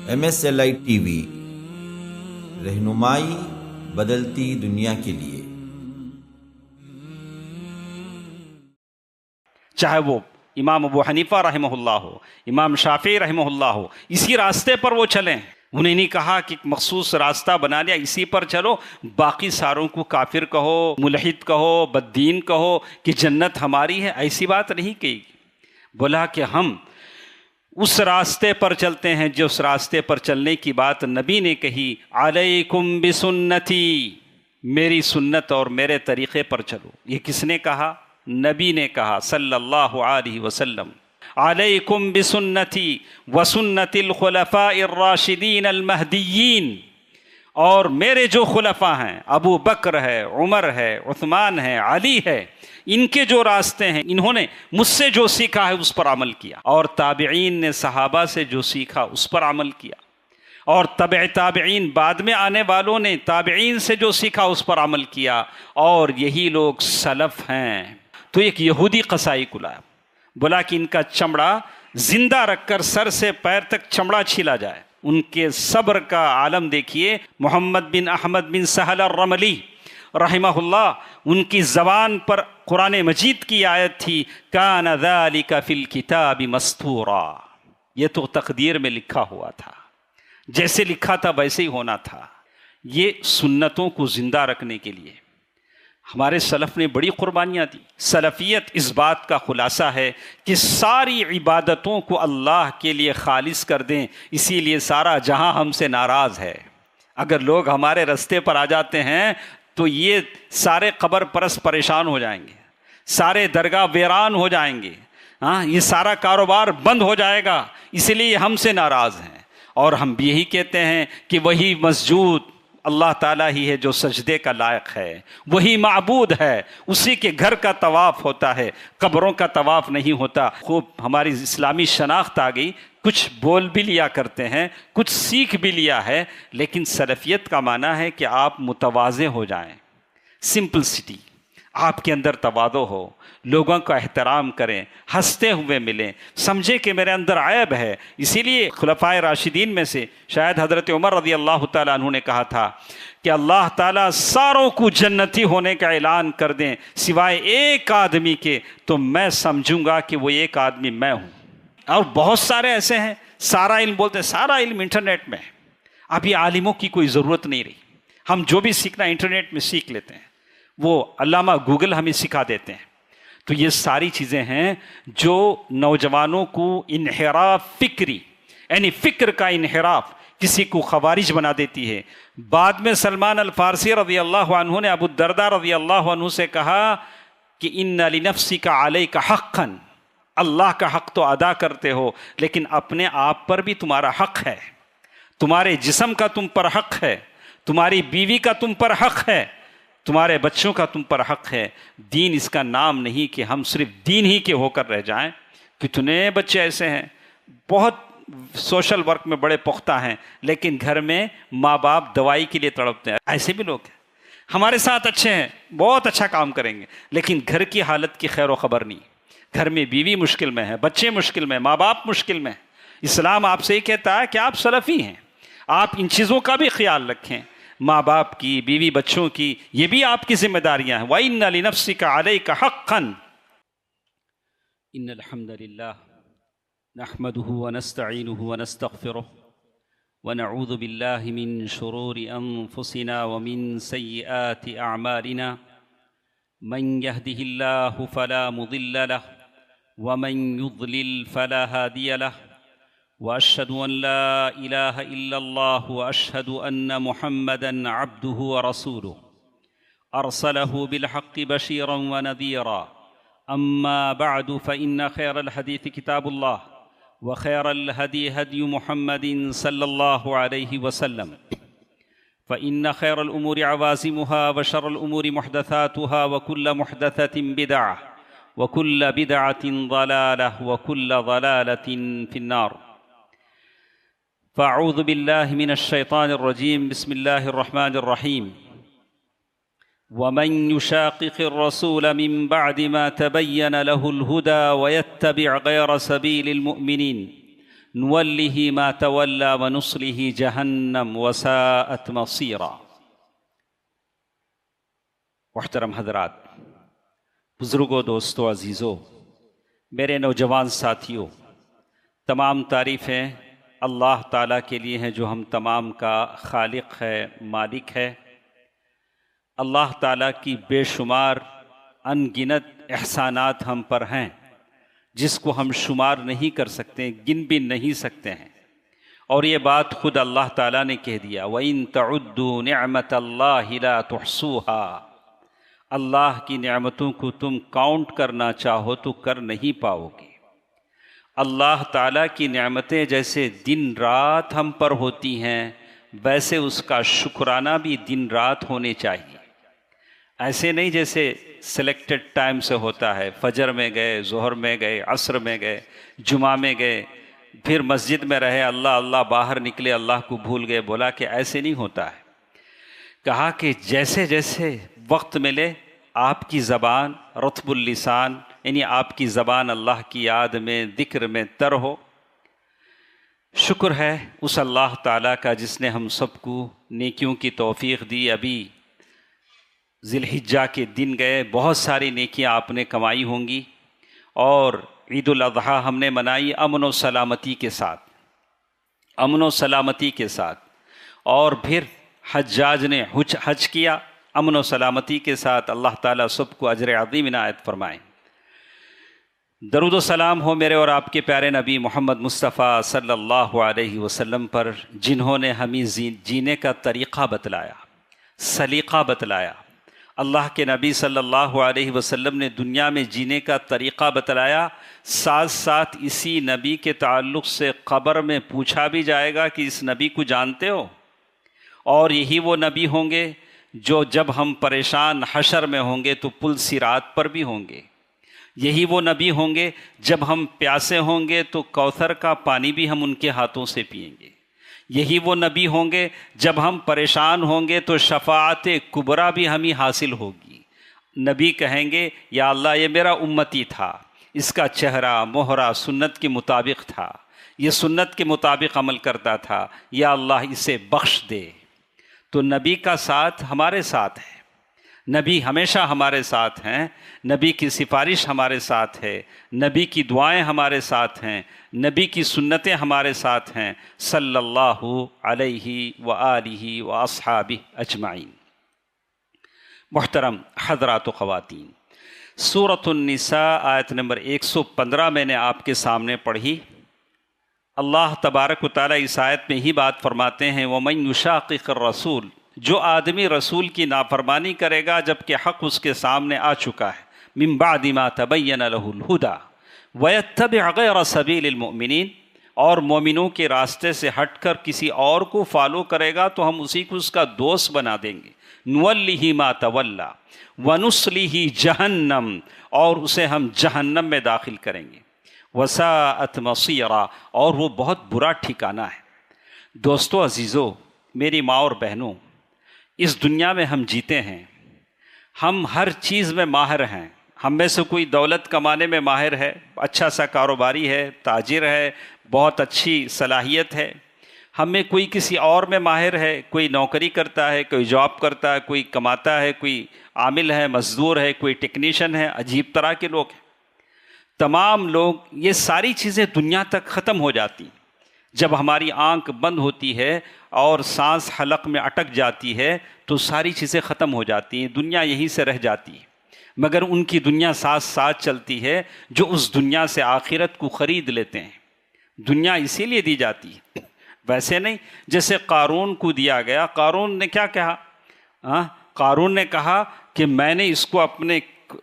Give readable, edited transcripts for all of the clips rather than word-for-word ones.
MSLI TV رہنمائی بدلتی دنیا کے لیے۔ چاہے وہ امام ابو حنیفہ رحمہ اللہ ہو، امام شافعی رحمہ اللہ ہو، اسی راستے پر وہ چلیں۔ انہیں نہیں کہا کہ مخصوص راستہ بنا لیا اسی پر چلو، باقی ساروں کو کافر کہو، ملحد کہو، بددین کہو کہ جنت ہماری ہے، ایسی بات نہیں کہی۔ بولا کہ ہم اس راستے پر چلتے ہیں جو اس راستے پر چلنے کی بات نبی نے کہی، علیکم بسنتی، میری سنت اور میرے طریقے پر چلو۔ یہ کس نے کہا؟ نبی نے کہا صلی اللہ علیہ وسلم، علیکم بسنتی وسنت الخلفاء الراشدین المہدیین، اور میرے جو خلفاء ہیں، ابو بکر ہے، عمر ہے، عثمان ہے، علی ہے، ان کے جو راستے ہیں، انہوں نے مجھ سے جو سیکھا ہے اس پر عمل کیا، اور تابعین نے صحابہ سے جو سیکھا اس پر عمل کیا، اور تبع تابعین بعد میں آنے والوں نے تابعین سے جو سیکھا اس پر عمل کیا، اور یہی لوگ سلف ہیں۔ تو ایک یہودی قصائی کو لایا، بولا کہ ان کا چمڑا زندہ رکھ کر سر سے پیر تک چمڑا چھیلا جائے۔ ان کے صبر کا عالم دیکھیے۔ محمد بن احمد بن سہل الرملی رحمہ اللہ، ان کی زبان پر قرآن مجید کی آیت تھی، کان ذالک فی الکتاب مستورا، یہ تو تقدیر میں لکھا ہوا تھا، جیسے لکھا تھا ویسے ہی ہونا تھا۔ یہ سنتوں کو زندہ رکھنے کے لیے ہمارے سلف نے بڑی قربانیاں دی۔ سلفیت اس بات کا خلاصہ ہے کہ ساری عبادتوں کو اللہ کے لیے خالص کر دیں، اسی لیے سارا جہاں ہم سے ناراض ہے۔ اگر لوگ ہمارے رستے پر آ جاتے ہیں تو یہ سارے قبر پرست پریشان ہو جائیں گے، سارے درگاہ ویران ہو جائیں گے، یہ سارا کاروبار بند ہو جائے گا، اس لیے ہم سے ناراض ہیں۔ اور ہم بھی یہی کہتے ہیں کہ وہی مسجود اللہ تعالیٰ ہی ہے جو سجدے کا لائق ہے، وہی معبود ہے، اسی کے گھر کا طواف ہوتا ہے، قبروں کا طواف نہیں ہوتا۔ خوب ہماری اسلامی شناخت آ گئی، کچھ بول بھی لیا کرتے ہیں، کچھ سیکھ بھی لیا ہے، لیکن سلفیت کا معنی ہے کہ آپ متواضع ہو جائیں، سمپلسٹی، آپ کے اندر تواضع ہو، لوگوں کا احترام کریں، ہنستے ہوئے ملیں، سمجھیں کہ میرے اندر عیب ہے۔ اسی لیے خلفائے راشدین میں سے شاید حضرت عمر رضی اللہ تعالیٰ عنہ نے کہا تھا کہ اللہ تعالیٰ ساروں کو جنتی ہونے کا اعلان کر دیں سوائے ایک آدمی کے، تو میں سمجھوں گا کہ وہ ایک آدمی میں ہوں۔ اور بہت سارے ایسے ہیں، سارا علم بولتے ہیں، سارا علم انٹرنیٹ میں ہے، ابھی عالموں کی کوئی ضرورت نہیں رہی، ہم جو بھی سیکھنا انٹرنیٹ میں سیکھ لیتے ہیں، وہ علامہ گوگل ہمیں سکھا دیتے ہیں۔ تو یہ ساری چیزیں ہیں جو نوجوانوں کو انحراف فکری، یعنی فکر کا انحراف، کسی کو خوارج بنا دیتی ہے۔ بعد میں سلمان الفارسی رضی اللہ عنہ نے ابو الدرداء رضی اللہ عنہ سے کہا کہ ان لنفسک علیک حقا، اللہ کا حق تو ادا کرتے ہو لیکن اپنے آپ پر بھی تمہارا حق ہے، تمہارے جسم کا تم پر حق ہے، تمہاری بیوی کا تم پر حق ہے، تمہارے بچوں کا تم پر حق ہے۔ دین اس کا نام نہیں کہ ہم صرف دین ہی کے ہو کر رہ جائیں۔ کتنے بچے ایسے ہیں بہت سوشل ورک میں بڑے پختہ ہیں، لیکن گھر میں ماں باپ دوائی کے لیے تڑپتے ہیں، ایسے بھی لوگ ہیں۔ ہمارے ساتھ اچھے ہیں، بہت اچھا کام کریں گے، لیکن گھر کی حالت کی خیر و خبر نہیں۔ گھر میں بیوی مشکل میں ہے، بچے مشکل میں، ماں باپ مشکل میں۔ اسلام آپ سے یہ کہتا ہے کہ آپ سلفی ہیں، آپ ان چیزوں کا بھی خیال رکھیں، ماں باپ کی، بیوی بچوں کی، یہ بھی آپ کی ذمہ داریاں ہیں۔ وَإِنَّ لِنَفْسِكَ عَلَيْكَ حَقًّا۔ إِنَّ الْحَمْدَ لِلَّهِ نَحْمَدُهُ وَنَسْتَعِينُهُ وَنَسْتَغْفِرُهُ وَنَعُوذُ بِاللَّهِ مِنْ شُرُورِ أَنفُسِنَا وَمِنْ سَيِّئَاتِ أَعْمَالِنَا مَنْ يَهْدِهِ اللَّهُ فَلَا مُضِلَّ لَهُ وَمَنْ يُضْلِلْ فَلَا هَادِيَ لَهُ وأشهد أن لا إله إلا الله وأشهد أن محمدًا عبده ورسوله أرسله بالحق بشيرا ونذيرا أما بعد فإن خير الحديث كتاب الله وخير الهدي هدي محمد صلى الله عليه وسلم فإن خير الأمور عوازمها وشر الأمور محدثاتها وكل محدثة بدعة وكل بدعة ضلالة وكل ضلالة في النار۔ فاعوذ باللہ من الشیطان الرجیم، بسم اللہ الرحمن الرحیم۔ ومن يشاقق الرسول من بعد ما تبين له الهدى ويتبع غير سبيل المؤمنين نوله ما تولى ونصله جہنم وساءت مصیرا۔ محترم حضرات، بزرگوں، دوستوں، عزیزوں، میرے نوجوان ساتھیوں، تمام تعریفیں اللہ تعالیٰ کے لیے ہیں جو ہم تمام کا خالق ہے، مالک ہے۔ اللہ تعالیٰ کی بے شمار ان گنت احسانات ہم پر ہیں جس کو ہم شمار نہیں کر سکتے، گن بھی نہیں سکتے ہیں، اور یہ بات خود اللہ تعالیٰ نے کہہ دیا، وَإِن تَعُدُّوا نِعْمَةَ اللَّهِ لَا تُحْصُوهَا۔ اللہ کی نعمتوں کو تم کاؤنٹ کرنا چاہو تو کر نہیں پاؤ گے۔ اللہ تعالیٰ کی نعمتیں جیسے دن رات ہم پر ہوتی ہیں، ویسے اس کا شکرانہ بھی دن رات ہونے چاہیے۔ ایسے نہیں جیسے سلیکٹڈ ٹائم سے ہوتا ہے، فجر میں گئے، ظہر میں گئے، عصر میں گئے، جمعہ میں گئے، پھر مسجد میں رہے، اللہ اللہ، باہر نکلے اللہ کو بھول گئے، بولا کہ ایسے نہیں ہوتا ہے۔ کہا کہ جیسے جیسے وقت ملے آپ کی زبان رطب اللسان، یعنی آپ کی زبان اللہ کی یاد میں، ذکر میں تر ہو۔ شکر ہے اس اللہ تعالیٰ کا جس نے ہم سب کو نیکیوں کی توفیق دی۔ ابھی ذی الحجہ کے دن گئے، بہت ساری نیکیاں آپ نے کمائی ہوں گی، اور عید الاضحیٰ ہم نے منائی امن و سلامتی کے ساتھ، امن و سلامتی کے ساتھ، اور پھر حجاج نے حج کیا امن و سلامتی کے ساتھ۔ اللہ تعالیٰ سب کو اجر عظیم عنایت فرمائیں۔ درود و سلام ہو میرے اور آپ کے پیارے نبی محمد مصطفیٰ صلی اللہ علیہ وسلم پر، جنہوں نے ہمیں جینے کا طریقہ بتلایا، سلیقہ بتلایا۔ اللہ کے نبی صلی اللہ علیہ وسلم نے دنیا میں جینے کا طریقہ بتلایا، ساتھ ساتھ اسی نبی کے تعلق سے قبر میں پوچھا بھی جائے گا کہ اس نبی کو جانتے ہو؟ اور یہی وہ نبی ہوں گے جو جب ہم پریشان حشر میں ہوں گے تو پل صراط پر بھی ہوں گے۔ یہی وہ نبی ہوں گے جب ہم پیاسے ہوں گے تو کوثر کا پانی بھی ہم ان کے ہاتھوں سے پئیں گے۔ یہی وہ نبی ہوں گے جب ہم پریشان ہوں گے تو شفاعت کبریٰ بھی ہمیں حاصل ہوگی۔ نبی کہیں گے یا اللہ یہ میرا امتی تھا، اس کا چہرہ مہرہ سنت کے مطابق تھا، یہ سنت کے مطابق عمل کرتا تھا، یا اللہ اسے بخش دے۔ تو نبی کا ساتھ ہمارے ساتھ ہے، نبی ہمیشہ ہمارے ساتھ ہیں، نبی کی سفارش ہمارے ساتھ ہے، نبی کی دعائیں ہمارے ساتھ ہیں، نبی کی سنتیں ہمارے ساتھ ہیں، صلی اللہ علیہ وآلہ واصحابہ اجمعین۔ محترم حضرات و خواتین، سورۃ النساء آیت نمبر 115 میں نے آپ کے سامنے پڑھی۔ اللہ تبارک و تعالیٰ اس آیت میں ہی بات فرماتے ہیں، وَمَن يُشَاقِقِ الرَّسُولِ، جو آدمی رسول کی نافرمانی کرے گا جبکہ حق اس کے سامنے آ چکا ہے، من بعد ما تبین له الہدی ویتبع غیر سبیل المؤمنین، اور مومنوں کے راستے سے ہٹ کر کسی اور کو فالو کرے گا تو ہم اسی کو اس کا دوست بنا دیں گے۔ نولیہ ما تولی ونصلہ جہنم، اور اسے ہم جہنم میں داخل کریں گے۔ وساءت مصیرا، اور وہ بہت برا ٹھکانہ ہے۔ دوستو، عزیزو، میری ماں اور بہنوں، اس دنیا میں ہم جیتے ہیں، ہم ہر چیز میں ماہر ہیں۔ ہم میں سے کوئی دولت کمانے میں ماہر ہے، اچھا سا کاروباری ہے، تاجر ہے، بہت اچھی صلاحیت ہے۔ ہم میں کوئی کسی اور میں ماہر ہے، کوئی نوکری کرتا ہے، کوئی جاب کرتا ہے، کوئی کماتا ہے، کوئی عامل ہے، مزدور ہے، کوئی ٹیکنیشین ہے، عجیب طرح کے لوگ ہیں۔ تمام لوگ، یہ ساری چیزیں دنیا تک ختم ہو جاتی ہیں۔ جب ہماری آنکھ بند ہوتی ہے اور سانس حلق میں اٹک جاتی ہے تو ساری چیزیں ختم ہو جاتی ہیں، دنیا یہیں سے رہ جاتی ہے۔ مگر ان کی دنیا ساتھ ساتھ چلتی ہے جو اس دنیا سے آخرت کو خرید لیتے ہیں۔ دنیا اسی لیے دی جاتی ہے، ویسے نہیں جیسے قارون کو دیا گیا۔ قارون نے کیا کہا؟ قارون نے کہا کہ میں نے اس کو اپنے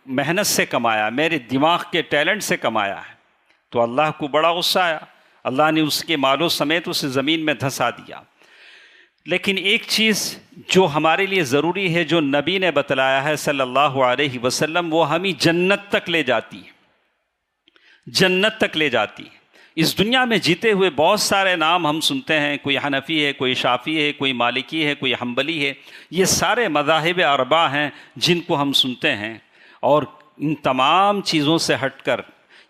محنت سے کمایا، میرے دماغ کے ٹیلنٹ سے کمایا ہے۔ تو اللہ کو بڑا غصہ آیا، اللہ نے اس کے مالوں سمیت اسے زمین میں دھسا دیا۔ لیکن ایک چیز جو ہمارے لیے ضروری ہے، جو نبی نے بتلایا ہے صلی اللہ علیہ وسلم، وہ ہمیں جنت تک لے جاتی ہے، جنت تک لے جاتی ہے۔ اس دنیا میں جیتے ہوئے بہت سارے نام ہم سنتے ہیں، کوئی حنفی ہے، کوئی شافعی ہے، کوئی مالکی ہے، کوئی حنبلی ہے، یہ سارے مذاہب اربعہ ہیں جن کو ہم سنتے ہیں، اور ان تمام چیزوں سے ہٹ کر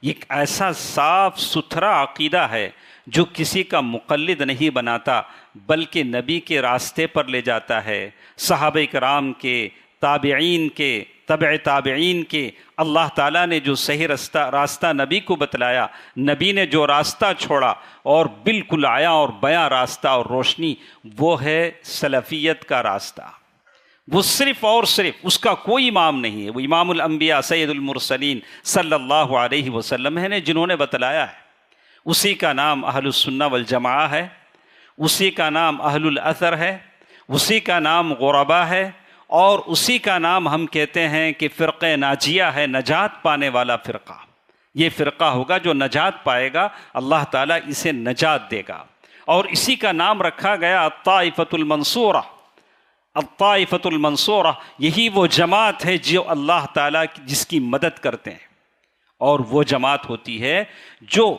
ایک ایسا صاف ستھرا عقیدہ ہے جو کسی کا مقلد نہیں بناتا بلکہ نبی کے راستے پر لے جاتا ہے، صحابہ کرام کے، تابعین کے، تبع تابعین کے، اللہ تعالیٰ نے جو صحیح راستہ نبی کو بتلایا، نبی نے جو راستہ چھوڑا اور بالکل آیا اور بیاں راستہ اور روشنی، وہ ہے سلفیت کا راستہ۔ وہ صرف اور صرف اس کا کوئی امام نہیں ہے، وہ امام الانبیاء سید المرسلین صلی اللہ علیہ وسلم ہے جنہوں نے بتلایا ہے۔ اسی کا نام اہل السنہ والجماعہ ہے، اسی کا نام اہل الاثر ہے، اسی کا نام غربا ہے، اور اسی کا نام ہم کہتے ہیں کہ فرقہ ناجیہ ہے، نجات پانے والا فرقہ۔ یہ فرقہ ہوگا جو نجات پائے گا، اللہ تعالیٰ اسے نجات دے گا، اور اسی کا نام رکھا گیا الطائفۃ المنصورہ۔ الطائفۃ المنصورہ یہی وہ جماعت ہے جو اللہ تعالیٰ جس کی مدد کرتے ہیں، اور وہ جماعت ہوتی ہے جو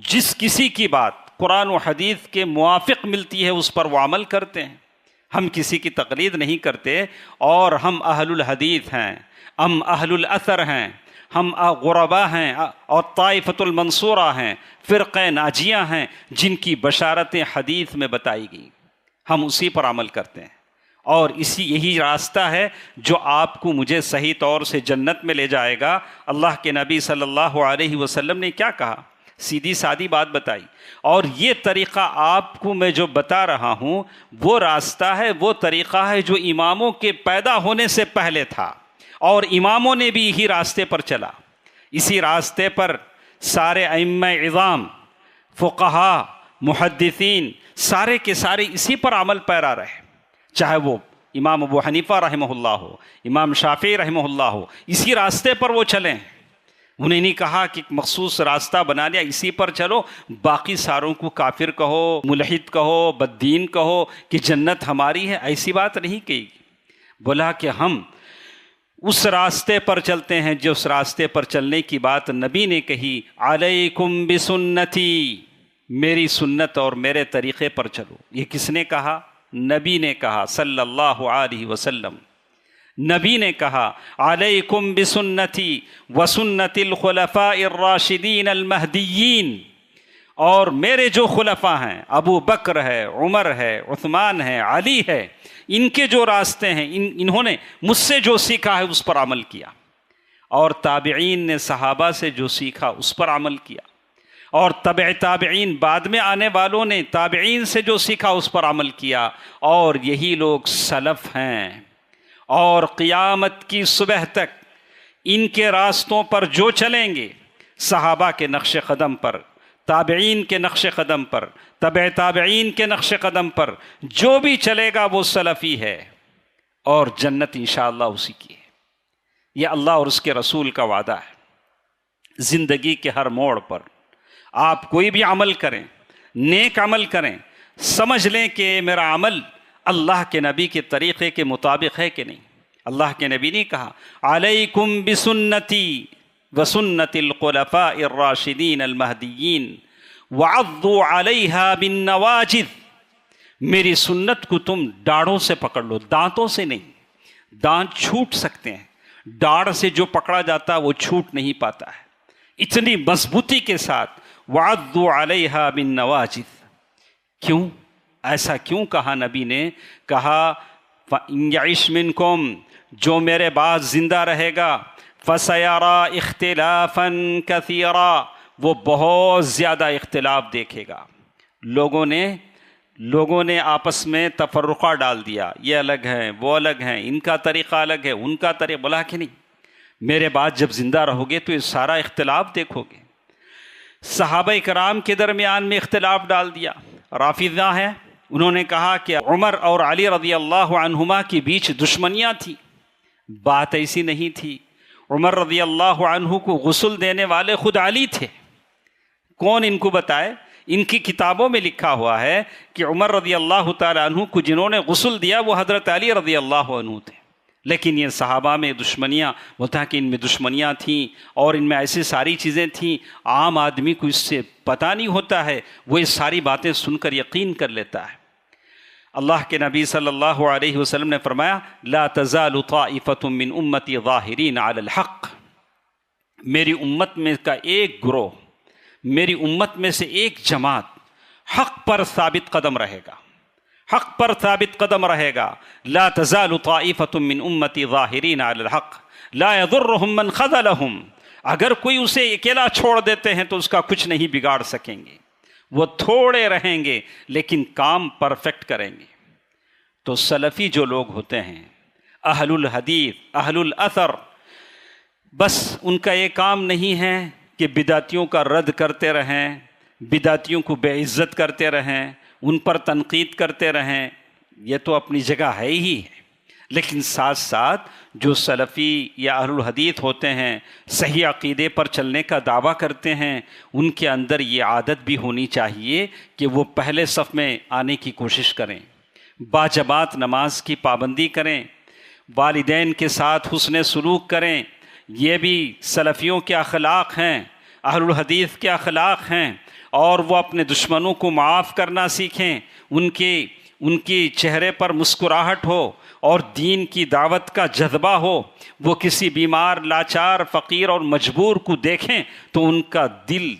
جس کسی کی بات قرآن و حدیث کے موافق ملتی ہے اس پر وہ عمل کرتے ہیں۔ ہم کسی کی تقلید نہیں کرتے، اور ہم اہل الحدیث ہیں، ہم اہل الاثر ہیں، ہم غربا ہیں اور طائفۃ المنصورہ ہیں، فرقہ ناجیہ ہیں جن کی بشارتیں حدیث میں بتائی گئیں، ہم اسی پر عمل کرتے ہیں، اور یہی راستہ ہے جو آپ کو مجھے صحیح طور سے جنت میں لے جائے گا۔ اللہ کے نبی صلی اللہ علیہ وسلم نے کیا کہا؟ سیدھی سادی بات بتائی، اور یہ طریقہ آپ کو میں جو بتا رہا ہوں وہ راستہ ہے، وہ طریقہ ہے جو اماموں کے پیدا ہونے سے پہلے تھا، اور اماموں نے بھی یہی راستے پر چلا۔ اسی راستے پر سارے ائمہ اعظام، فقہا، محدثین، سارے کے سارے اسی پر عمل پیرا رہے، چاہے وہ امام ابو حنیفہ رحمہ اللہ ہو، امام شافعی رحمہ اللہ ہو، اسی راستے پر وہ چلیں۔ انہیں نہیں کہا کہ مخصوص راستہ بنا لیا اسی پر چلو، باقی ساروں کو کافر کہو، ملحد کہو، بددین کہو کہ جنت ہماری ہے، ایسی بات نہیں کہی۔ بولا کہ ہم اس راستے پر چلتے ہیں جس راستے پر چلنے کی بات نبی نے کہی، علیکم بسنتی، میری سنت اور میرے طریقے پر چلو۔ یہ کس نے کہا؟ نبی نے کہا صلی اللہ علیہ وسلم۔ نبی نے کہا علیکم بسنتی وسنت الخلفاء الراشدین المہدیین، اور میرے جو خلفاء ہیں، ابو بکر ہے، عمر ہے، عثمان ہے، علی ہے، ان کے جو راستے ہیں، انہوں نے مجھ سے جو سیکھا ہے اس پر عمل کیا، اور تابعین نے صحابہ سے جو سیکھا اس پر عمل کیا، اور تبع تابعین بعد میں آنے والوں نے تابعین سے جو سیکھا اس پر عمل کیا، اور یہی لوگ سلف ہیں، اور قیامت کی صبح تک ان کے راستوں پر جو چلیں گے، صحابہ کے نقش قدم پر، تابعین کے نقش قدم پر، تبع تابعین کے نقش قدم پر جو بھی چلے گا وہ سلفی ہے، اور جنت انشاءاللہ اسی کی ہے۔ یہ اللہ اور اس کے رسول کا وعدہ ہے۔ زندگی کے ہر موڑ پر آپ کوئی بھی عمل کریں، نیک عمل کریں، سمجھ لیں کہ میرا عمل اللہ کے نبی کے طریقے کے مطابق ہے کہ نہیں۔ اللہ کے نبی نے کہا علیکم بسنتی وسنت الخلفاء الراشدین المہدیین وعضوا علیہا بالنواجذ، میری سنت کو تم ڈاڑوں سے پکڑ لو، دانتوں سے نہیں۔ دانت چھوٹ سکتے ہیں، ڈاڑ سے جو پکڑا جاتا وہ چھوٹ نہیں پاتا ہے، اتنی مضبوطی کے ساتھ وعضوا علیہا بالنواجذ۔ کیوں ایسا کیوں کہا نبی نے؟ کہا فَإِن يَعِشْ مِنْكُمْ، جو میرے بعد زندہ رہے گا، فَسَيَرَى اخْتِلَافًا كَثِيرًا، وہ بہت زیادہ اختلاف دیکھے گا۔ لوگوں نے آپس میں تفرقہ ڈال دیا، یہ الگ ہیں، وہ الگ ہیں، ان کا طریقہ الگ ہے، ان کا طریقہ، بولا کہ نہیں، میرے بعد جب زندہ رہو گے تو یہ سارا اختلاف دیکھو گے۔ صحابہ کرام کے درمیان میں اختلاف ڈال دیا۔ رافضہ ہیں، انہوں نے کہا کہ عمر اور علی رضی اللہ عنہما کے بیچ دشمنیاں تھیں۔ بات ایسی نہیں تھی، عمر رضی اللہ عنہ کو غسل دینے والے خود علی تھے۔ کون ان کو بتائے؟ ان کی کتابوں میں لکھا ہوا ہے کہ عمر رضی اللہ تعالی عنہ کو جنہوں نے غسل دیا وہ حضرت علی رضی اللہ عنہ تھے۔ لیکن یہ صحابہ میں دشمنیاں، وہ تھا کہ ان میں دشمنیاں تھیں اور ان میں ایسی ساری چیزیں تھیں، عام آدمی کو اس سے پتہ نہیں ہوتا ہے، وہ یہ ساری باتیں سن کر یقین کر لیتا ہے۔ اللہ کے نبی صلی اللہ علیہ وسلم نے فرمایا لا تزال طائفة من امتی ظاہرین علی الحق، میری امت میں کا ایک گروہ، میری امت میں سے ایک جماعت حق پر ثابت قدم رہے گا، حق پر ثابت قدم رہے گا. لا تزال طائفة من امتی ظاہرین علی الحق لا يضرهم من خذلهم. اگر کوئی اسے اکیلا چھوڑ دیتے ہیں تو اس کا کچھ نہیں بگاڑ سکیں گے، وہ تھوڑے رہیں گے لیکن کام پرفیکٹ کریں گے. تو سلفی جو لوگ ہوتے ہیں، اہل الحدیث، اہل الاثر، بس ان کا یہ کام نہیں ہے کہ بدعتیوں کا رد کرتے رہیں، بدعتیوں کو بے عزت کرتے رہیں، ان پر تنقید کرتے رہیں. یہ تو اپنی جگہ ہے ہی ہے، لیکن ساتھ ساتھ جو سلفی یا اہل الحدیث ہوتے ہیں، صحیح عقیدے پر چلنے کا دعویٰ کرتے ہیں، ان کے اندر یہ عادت بھی ہونی چاہیے کہ وہ پہلے صف میں آنے کی کوشش کریں، باجماعت نماز کی پابندی کریں، والدین کے ساتھ حسن سلوک کریں. یہ بھی سلفیوں کے اخلاق ہیں، اہل الحدیث کے اخلاق ہیں. اور وہ اپنے دشمنوں کو معاف کرنا سیکھیں، ان کی چہرے پر مسکراہٹ ہو اور دین کی دعوت کا جذبہ ہو. وہ کسی بیمار، لاچار، فقیر اور مجبور کو دیکھیں تو ان کا دل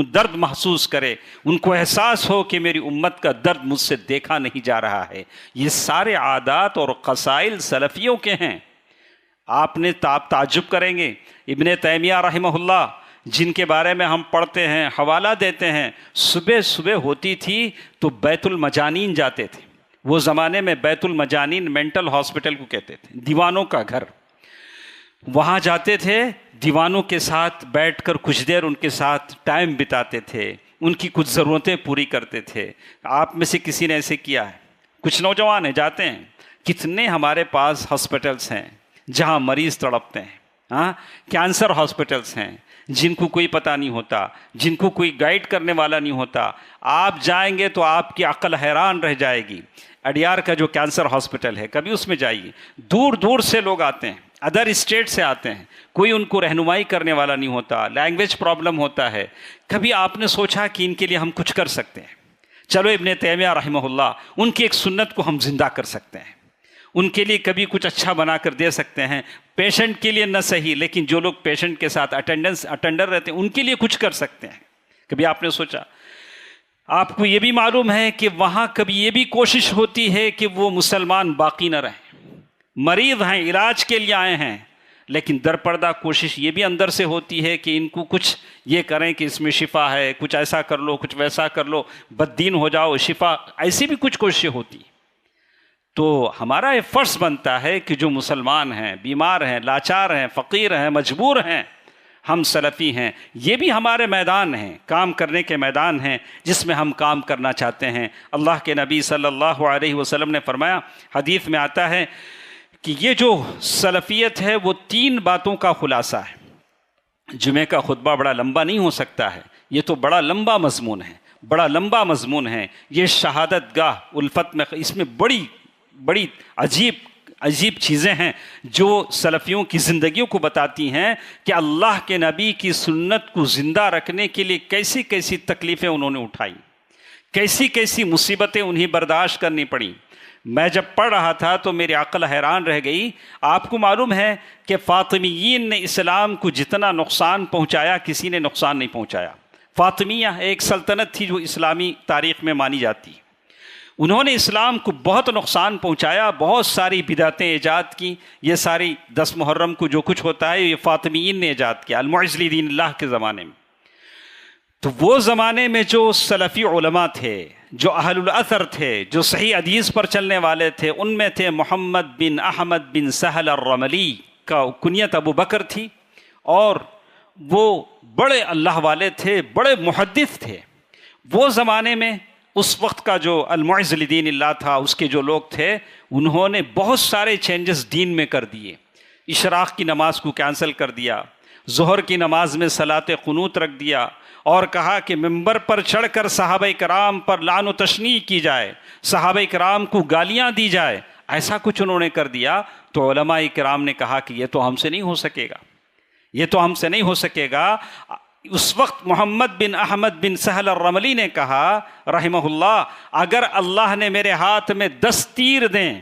درد محسوس کرے، ان کو احساس ہو کہ میری امت کا درد مجھ سے دیکھا نہیں جا رہا ہے. یہ سارے عادات اور قصائل سلفیوں کے ہیں. آپ نے تعجب کریں گے، ابن تیمیہ رحمہ اللہ جن کے بارے میں ہم پڑھتے ہیں، حوالہ دیتے ہیں، صبح صبح ہوتی تھی تو بیت المجانین جاتے تھے. وہ زمانے میں بیت المجانین مینٹل ہاسپٹل کو کہتے تھے، دیوانوں کا گھر. وہاں جاتے تھے، دیوانوں کے ساتھ بیٹھ کر کچھ دیر ان کے ساتھ ٹائم بتاتے تھے، ان کی کچھ ضرورتیں پوری کرتے تھے. آپ میں سے کسی نے ایسے کیا ہے؟ کچھ نوجوان ہیں، جاتے ہیں. کتنے ہمارے پاس ہاسپٹلس ہیں جہاں مریض تڑپتے ہیں. کینسر ہاسپٹلس ہیں جن کو کوئی پتہ نہیں ہوتا، جن کو کوئی گائیڈ کرنے والا نہیں ہوتا. آپ جائیں گے تو آپ کی عقل حیران رہ جائے گی. اڈیار کا جو کینسر ہاسپٹل ہے، کبھی اس میں جائیے، دور دور سے لوگ آتے ہیں، ادر اسٹیٹ سے آتے ہیں، کوئی ان کو رہنمائی کرنے والا نہیں ہوتا، لینگویج پرابلم ہوتا ہے. کبھی آپ نے سوچا کہ ان کے لیے ہم کچھ کر سکتے ہیں؟ چلو ابن تیمیہ رحمہ اللہ، ان کی ایک سنت کو ہم زندہ کر سکتے ہیں، ان کے لیے کبھی کچھ اچھا بنا کر دے سکتے ہیں. پیشنٹ کے لیے نہ صحیح، لیکن جو لوگ پیشنٹ کے ساتھ اٹینڈر رہتے ہیں ان کے لیے کچھ کر سکتے ہیں. کبھی آپ نے سوچا؟ آپ کو یہ بھی معلوم ہے کہ وہاں کبھی یہ بھی کوشش ہوتی ہے کہ وہ مسلمان باقی نہ رہیں. مریض ہیں، علاج کے لیے آئے ہیں، لیکن درپردہ کوشش یہ بھی اندر سے ہوتی ہے کہ ان کو کچھ یہ کریں کہ اس میں شفا ہے، کچھ ایسا کر لو، کچھ ویسا کر لو، بددین ہو جاؤ، شفا. ایسی بھی کچھ کوششیں ہوتی ہیں. تو ہمارا یہ فرض بنتا ہے کہ جو مسلمان ہیں، بیمار ہیں، لاچار ہیں، فقیر ہیں، مجبور ہیں، ہم سلفی ہیں، یہ بھی ہمارے میدان ہیں، کام کرنے کے میدان ہیں جس میں ہم کام کرنا چاہتے ہیں. اللہ کے نبی صلی اللہ علیہ وسلم نے فرمایا، حدیث میں آتا ہے کہ یہ جو سلفیت ہے وہ 3 باتوں کا خلاصہ ہے. جمعہ کا خطبہ بڑا لمبا نہیں ہو سکتا ہے، یہ تو بڑا لمبا مضمون ہے، بڑا لمبا مضمون ہے. یہ شہادت گاہ الفت میں، اس میں بڑی عجیب چیزیں ہیں جو سلفیوں کی زندگیوں کو بتاتی ہیں کہ اللہ کے نبی کی سنت کو زندہ رکھنے کے لیے کیسی کیسی تکلیفیں انہوں نے اٹھائی، کیسی کیسی مصیبتیں انہیں برداشت کرنی پڑیں. میں جب پڑھ رہا تھا تو میری عقل حیران رہ گئی. آپ کو معلوم ہے کہ فاطمیین نے اسلام کو جتنا نقصان پہنچایا کسی نے نقصان نہیں پہنچایا. فاطمیہ ایک سلطنت تھی جو اسلامی تاریخ میں مانی جاتی. انہوں نے اسلام کو بہت نقصان پہنچایا، بہت ساری بدعتیں ایجاد کی. یہ ساری 10 محرم کو جو کچھ ہوتا ہے یہ فاطمیین نے ایجاد کیا، المعز لدین اللہ کے زمانے میں. تو وہ زمانے میں جو سلفی علماء تھے، جو اہل الاثر تھے، جو صحیح حدیث پر چلنے والے تھے، ان میں تھے محمد بن احمد بن سہل الرملی، کا کنیت ابو بکر تھی، اور وہ بڑے اللہ والے تھے، بڑے محدث تھے. وہ زمانے میں اس وقت کا جو المعز لدین اللہ تھا، اس کے جو لوگ تھے، انہوں نے بہت سارے چینجز دین میں کر دیے. اشراق کی نماز کو کینسل کر دیا، ظہر کی نماز میں صلاۃ قنوت رکھ دیا، اور کہا کہ ممبر پر چڑھ کر صحابہ کرام پر لعن و تشنیع کی جائے، صحابہ کرام کو گالیاں دی جائے. ایسا کچھ انہوں نے کر دیا. تو علماء کرام نے کہا کہ یہ تو ہم سے نہیں ہو سکے گا، یہ تو ہم سے نہیں ہو سکے گا. اس وقت محمد بن احمد بن سہل الرملی نے کہا رحمہ اللہ، اگر اللہ نے میرے ہاتھ میں 10 تیر دیں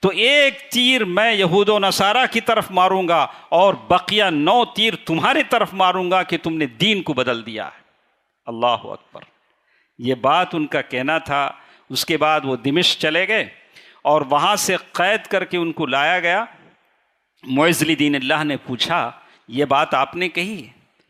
تو 1 تیر میں یہود و نصارہ کی طرف ماروں گا اور بقیہ 9 تیر تمہاری طرف ماروں گا کہ تم نے دین کو بدل دیا ہے. اللہ اکبر. یہ بات ان کا کہنا تھا۔ اس کے بعد وہ دمشق چلے گئے اور وہاں سے قید کر کے ان کو لایا گیا۔ معز لدین اللہ نے پوچھا یہ بات آپ نے کہی؟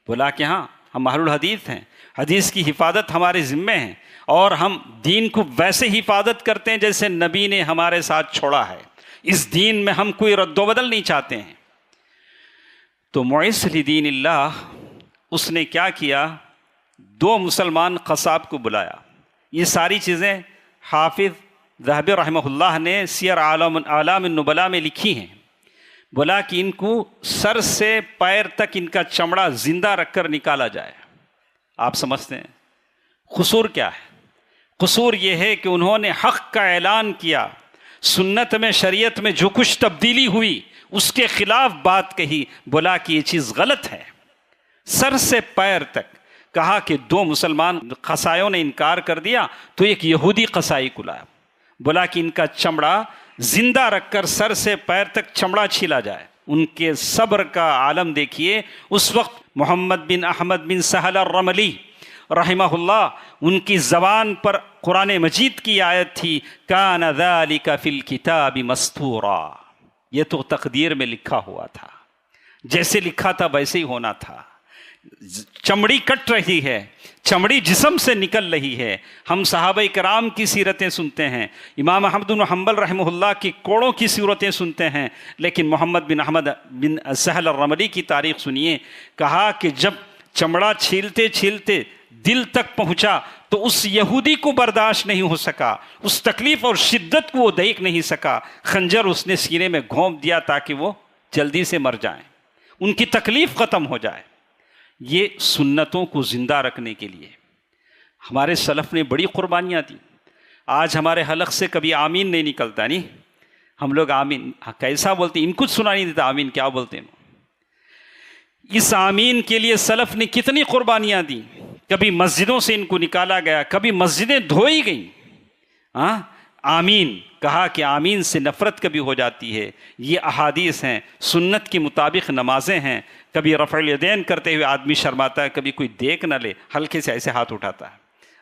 بولا کہ ہاں، ہم اہل الحدیث ہیں، حدیث کی حفاظت ہمارے ذمے ہیں، اور ہم دین کو ویسے حفاظت کرتے ہیں جیسے نبی نے ہمارے ساتھ چھوڑا ہے، اس دین میں ہم کوئی رد و بدل نہیں چاہتے ہیں۔ تو معز لدین اللہ اس نے کیا کیا، 2 مسلمان قصاب کو بلایا۔ یہ ساری چیزیں حافظ ذہبی رحمہ اللہ نے سیر اعلام النبلاء میں لکھی ہیں۔ بولا کہ ان کو سر سے پیر تک ان کا چمڑا زندہ رکھ کر نکالا جائے۔ آپ سمجھتے ہیں قصور کیا ہے؟ قصور یہ ہے کہ انہوں نے حق کا اعلان کیا، سنت میں شریعت میں جو کچھ تبدیلی ہوئی اس کے خلاف بات کہی، بولا کہ یہ چیز غلط ہے۔ سر سے پیر تک کہا کہ 2 مسلمان قصائیوں نے انکار کر دیا تو ایک یہودی قصائی کو لایا، بولا کہ ان کا چمڑا زندہ رکھ کر سر سے پیر تک چمڑا چھیلا جائے۔ ان کے صبر کا عالم دیکھیے۔ اس وقت محمد بن احمد بن سہل الرملی رحمہ اللہ، ان کی زبان پر قرآن مجید کی آیت تھی کان ذالک فی الکتاب مستورا، یہ تو تقدیر میں لکھا ہوا تھا، جیسے لکھا تھا ویسے ہی ہونا تھا۔ چمڑی کٹ رہی ہے، چمڑی جسم سے نکل رہی ہے۔ ہم صحابہ کرام کی سیرتیں سنتے ہیں، امام احمد بن حنبل رحمہ اللہ کی کوڑوں کی سیرتیں سنتے ہیں، لیکن محمد بن احمد بن سہل الرملی کی تاریخ سنیے۔ کہا کہ جب چمڑا چھیلتے چھیلتے دل تک پہنچا تو اس یہودی کو برداشت نہیں ہو سکا، اس تکلیف اور شدت کو وہ دیکھ نہیں سکا، خنجر اس نے سینے میں گھونپ دیا تاکہ وہ جلدی سے مر جائیں، ان کی تکلیف ختم ہو جائے۔ یہ سنتوں کو زندہ رکھنے کے لیے ہمارے سلف نے بڑی قربانیاں دیں۔ آج ہمارے حلق سے کبھی آمین نہیں نکلتا، نہیں، ہم لوگ آمین کیسا بولتے ہیں، ان کچھ سنا نہیں دیتا آمین کیا بولتے ہیں۔ اس آمین کے لیے سلف نے کتنی قربانیاں دیں، کبھی مسجدوں سے ان کو نکالا گیا، کبھی مسجدیں دھوئی گئیں۔ آمین کہا کہ آمین سے نفرت کبھی ہو جاتی ہے۔ یہ احادیث ہیں، سنت کے مطابق نمازیں ہیں۔ کبھی رفع الیدین کرتے ہوئے آدمی شرماتا ہے، کبھی کوئی دیکھ نہ لے ہلکے سے ایسے ہاتھ اٹھاتا ہے۔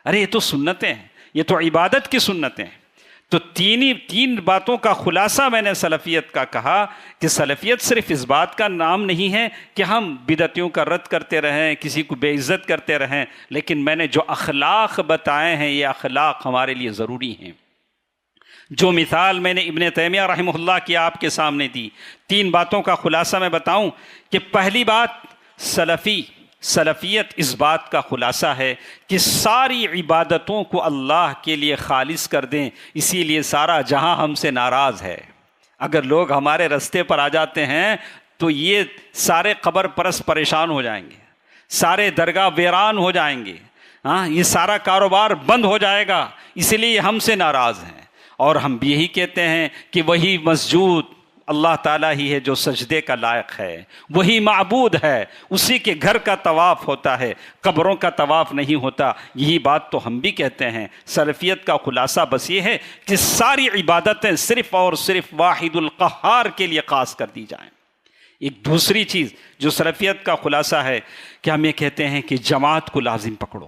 ارے یہ تو سنتیں ہیں، یہ تو عبادت کی سنتیں ہیں۔ تو تین باتوں کا خلاصہ میں نے سلفیت کا کہا کہ سلفیت صرف اس بات کا نام نہیں ہے کہ ہم بدعتیوں کا رد کرتے رہیں، کسی کو بے عزت کرتے رہیں، لیکن میں نے جو اخلاق بتائے ہیں یہ اخلاق ہمارے لیے ضروری ہیں۔ جو مثال میں نے ابن تیمیہ رحمہ اللہ کی آپ کے سامنے دی، 3 باتوں کا خلاصہ میں بتاؤں کہ پہلی بات سلفیت اس بات کا خلاصہ ہے کہ ساری عبادتوں کو اللہ کے لیے خالص کر دیں، اسی لیے سارا جہاں ہم سے ناراض ہے۔ اگر لوگ ہمارے رستے پر آ جاتے ہیں تو یہ سارے قبر پرست پریشان ہو جائیں گے، سارے درگاہ ویران ہو جائیں گے، یہ سارا کاروبار بند ہو جائے گا، اس لیے ہم سے ناراض ہیں۔ اور ہم بھی یہی کہتے ہیں کہ وہی مسجود اللہ تعالیٰ ہی ہے جو سجدے کا لائق ہے، وہی معبود ہے، اسی کے گھر کا طواف ہوتا ہے، قبروں کا طواف نہیں ہوتا۔ یہی بات تو ہم بھی کہتے ہیں۔ سلفیت کا خلاصہ بس یہ ہے کہ ساری عبادتیں صرف اور صرف واحد القہار کے لیے خاص کر دی جائیں۔ ایک دوسری چیز جو سلفیت کا خلاصہ ہے کہ ہم یہ کہتے ہیں کہ جماعت کو لازم پکڑو،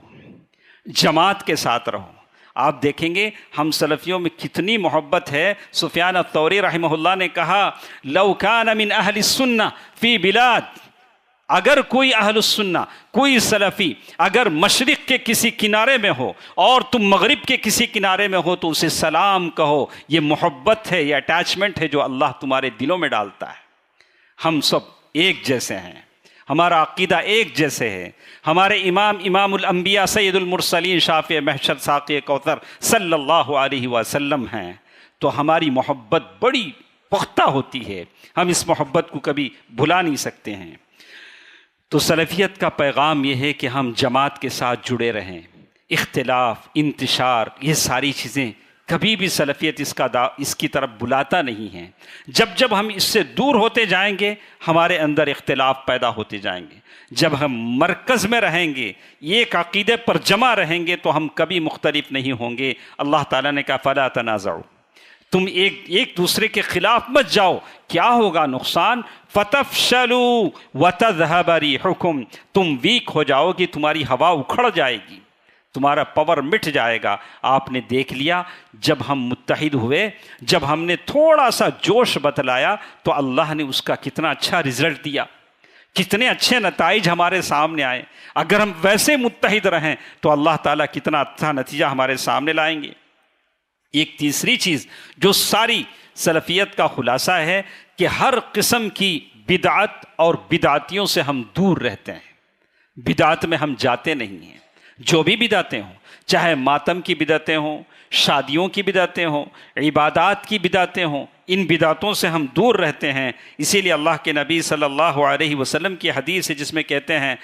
جماعت کے ساتھ رہو۔ آپ دیکھیں گے ہم سلفیوں میں کتنی محبت ہے۔ سفیان الثوری رحمہ اللہ نے کہا لو کان من اہل السنہ فی بلاد، اگر کوئی اہل السنہ، کوئی سلفی اگر مشرق کے کسی کنارے میں ہو اور تم مغرب کے کسی کنارے میں ہو تو اسے سلام کہو۔ یہ محبت ہے، یہ اٹیچمنٹ ہے جو اللہ تمہارے دلوں میں ڈالتا ہے۔ ہم سب ایک جیسے ہیں، ہمارا عقیدہ ایک جیسے ہے۔ ہمارے امام الانبیاء سید المرسلین شافع محشر ساقی کوثر صلی اللہ علیہ وسلم ہیں، تو ہماری محبت بڑی پختہ ہوتی ہے، ہم اس محبت کو کبھی بھلا نہیں سکتے ہیں۔ تو سلفیت کا پیغام یہ ہے کہ ہم جماعت کے ساتھ جڑے رہیں۔ اختلاف، انتشار، یہ ساری چیزیں کبھی بھی سلفیت اس کی طرف بلاتا نہیں ہے۔ جب ہم اس سے دور ہوتے جائیں گے ہمارے اندر اختلاف پیدا ہوتے جائیں گے۔ جب ہم مرکز میں رہیں گے، ایک عقیدے پر جمع رہیں گے تو ہم کبھی مختلف نہیں ہوں گے۔ اللہ تعالیٰ نے کہا فلا تنازعوا، تم ایک دوسرے کے خلاف مت جاؤ، کیا ہوگا نقصان؟ فتفشلوا وتذهب ريحكم، تم ویک ہو جاؤ گی، تمہاری ہوا اکھڑ جائے گی، تمہارا پاور مٹ جائے گا۔ آپ نے دیکھ لیا جب ہم متحد ہوئے، جب ہم نے تھوڑا سا جوش بتلایا تو اللہ نے اس کا کتنا اچھا رزلٹ دیا، کتنے اچھے نتائج ہمارے سامنے آئے۔ اگر ہم ویسے متحد رہیں تو اللہ تعالیٰ کتنا اچھا نتیجہ ہمارے سامنے لائیں گے۔ ایک تیسری چیز جو ساری سلفیت کا خلاصہ ہے کہ ہر قسم کی بدعت اور بدعتیوں سے ہم دور رہتے ہیں، بدعت میں ہم جاتے نہیں ہیں۔ جو بھی بدعتیں ہوں، چاہے ماتم کی بدعتیں ہوں، شادیوں کی بدعتیں ہوں، عبادات کی بدعتیں ہوں، ان بدعتوں سے ہم دور رہتے ہیں۔ اسی لیے اللہ کے نبی صلی اللہ علیہ وسلم کی حدیث ہے جس میں کہتے ہیں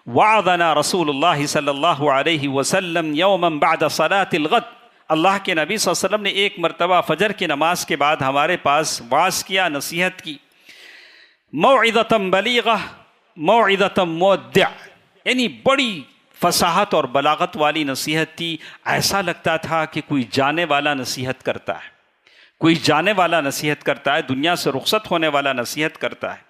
وعظنا رسول اللہ صلی اللہ علیہ وسلم یوما بعد صلاۃ الغد، اللہ کے نبی صلی اللہ علیہ وسلم نے ایک مرتبہ فجر کی نماز کے بعد ہمارے پاس واعظ کیا، نصیحت کی، موعظۃ بلیغہ موعظۃ مودع، یعنی بڑی فصاحت اور بلاغت والی نصیحت تھی۔ ایسا لگتا تھا کہ کوئی جانے والا نصیحت کرتا ہے، کوئی جانے والا نصیحت کرتا ہے، دنیا سے رخصت ہونے والا نصیحت کرتا ہے۔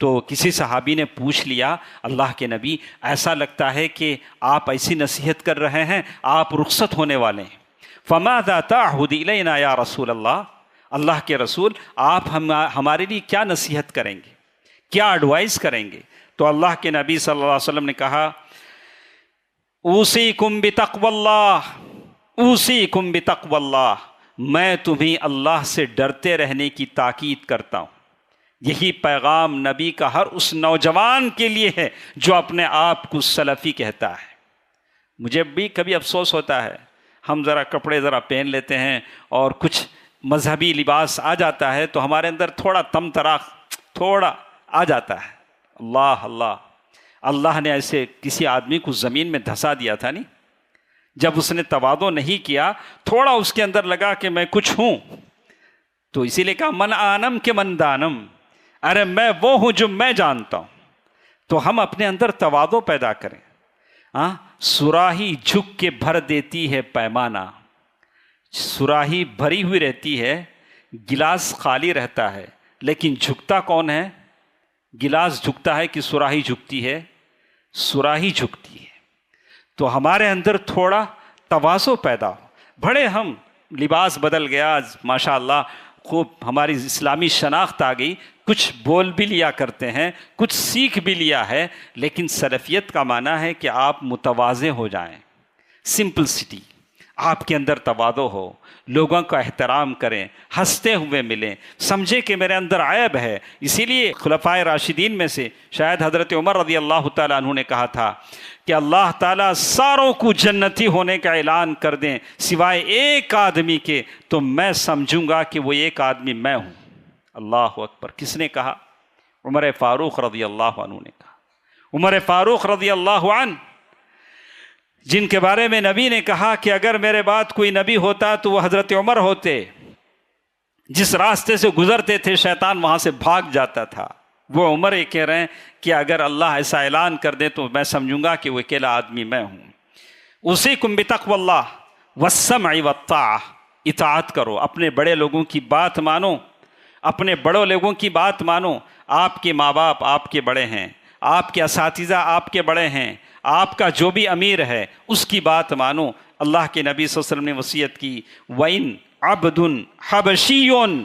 تو کسی صحابی نے پوچھ لیا اللہ کے نبی ایسا لگتا ہے کہ آپ ایسی نصیحت کر رہے ہیں، آپ رخصت ہونے والے ہیں، فماذا تعہد الینا یا رسول اللہ، اللہ کے رسول آپ ہمارے لیے کیا نصیحت کریں گے، کیا ایڈوائز کریں گے؟ تو اللہ کے نبی صلی اللہ علیہ وسلم نے کہا اوصیکم بتقوی اللہ، اوصیکم بتقوی اللہ، میں تمہیں اللہ سے ڈرتے رہنے کی تاکید کرتا ہوں۔ یہی پیغام نبی کا ہر اس نوجوان کے لیے ہے جو اپنے آپ کو سلفی کہتا ہے۔ مجھے بھی کبھی افسوس ہوتا ہے، ہم ذرا کپڑے ذرا پہن لیتے ہیں اور کچھ مذہبی لباس آ جاتا ہے تو ہمارے اندر تھوڑا تم تراق تھوڑا آ جاتا ہے۔ اللہ اللہ، اللہ نے ایسے کسی آدمی کو زمین میں دھسا دیا تھا نہیں، جب اس نے تواضع نہیں کیا، تھوڑا اس کے اندر لگا کہ میں کچھ ہوں، تو اسی لیے کہا من آنم کے من دانم، ارے میں وہ ہوں جو میں جانتا ہوں۔ تو ہم اپنے اندر تواضع پیدا کریں۔ سراہی جھک کے بھر دیتی ہے پیمانہ، سراہی بھری ہوئی رہتی ہے، گلاس خالی رہتا ہے، لیکن جھکتا کون ہے؟ گلاس جھکتا ہے کہ سراہی جھکتی ہے؟ سراہی جھکتی ہے۔ تو ہمارے اندر تھوڑا تواضع پیدا ہو۔ بڑے ہم لباس بدل گیا، ماشاء اللہ خوب ہماری اسلامی شناخت آ گئی، کچھ بول بھی لیا کرتے ہیں، کچھ سیکھ بھی لیا ہے، لیکن سلفیت کا معنی ہے کہ آپ متواضع ہو جائیں، سمپلسٹی، آپ کے اندر تواضع ہو، لوگوں کا احترام کریں، ہنستے ہوئے ملیں، سمجھے کہ میرے اندر عیب ہے۔ اسی لیے خلفائے راشدین میں سے شاید حضرت عمر رضی اللہ تعالیٰ عنہ نے کہا تھا کہ اللہ تعالیٰ ساروں کو جنتی ہونے کا اعلان کر دیں سوائے ایک آدمی کے تو میں سمجھوں گا کہ وہ ایک آدمی میں ہوں۔ اللہ اکبر، کس نے کہا؟ عمر فاروق رضی اللہ عنہ نے کہا۔ عمر فاروق رضی اللہ عنہ جن کے بارے میں نبی نے کہا کہ اگر میرے بعد کوئی نبی ہوتا تو وہ حضرت عمر ہوتے، جس راستے سے گزرتے تھے شیطان وہاں سے بھاگ جاتا تھا، وہ عمر یہ کہہ رہے ہیں کہ اگر اللہ ایسا اعلان کر دے تو میں سمجھوں گا کہ وہ اکیلا آدمی میں ہوں۔ اوصیکم بتقوی اللہ والسمع والطاعہ، اطاعت کرو، اپنے بڑے لوگوں کی بات مانو، اپنے بڑوں لوگوں کی بات مانو۔ آپ کے ماں باپ آپ کے بڑے ہیں، آپ کے اساتذہ آپ کے بڑے ہیں، آپ کا جو بھی امیر ہے اس کی بات مانو۔ اللہ کے نبی صلی اللہ علیہ وسلم نے وصیت کی وَإِنْ عَبْدٌ حَبَشِيٌّ،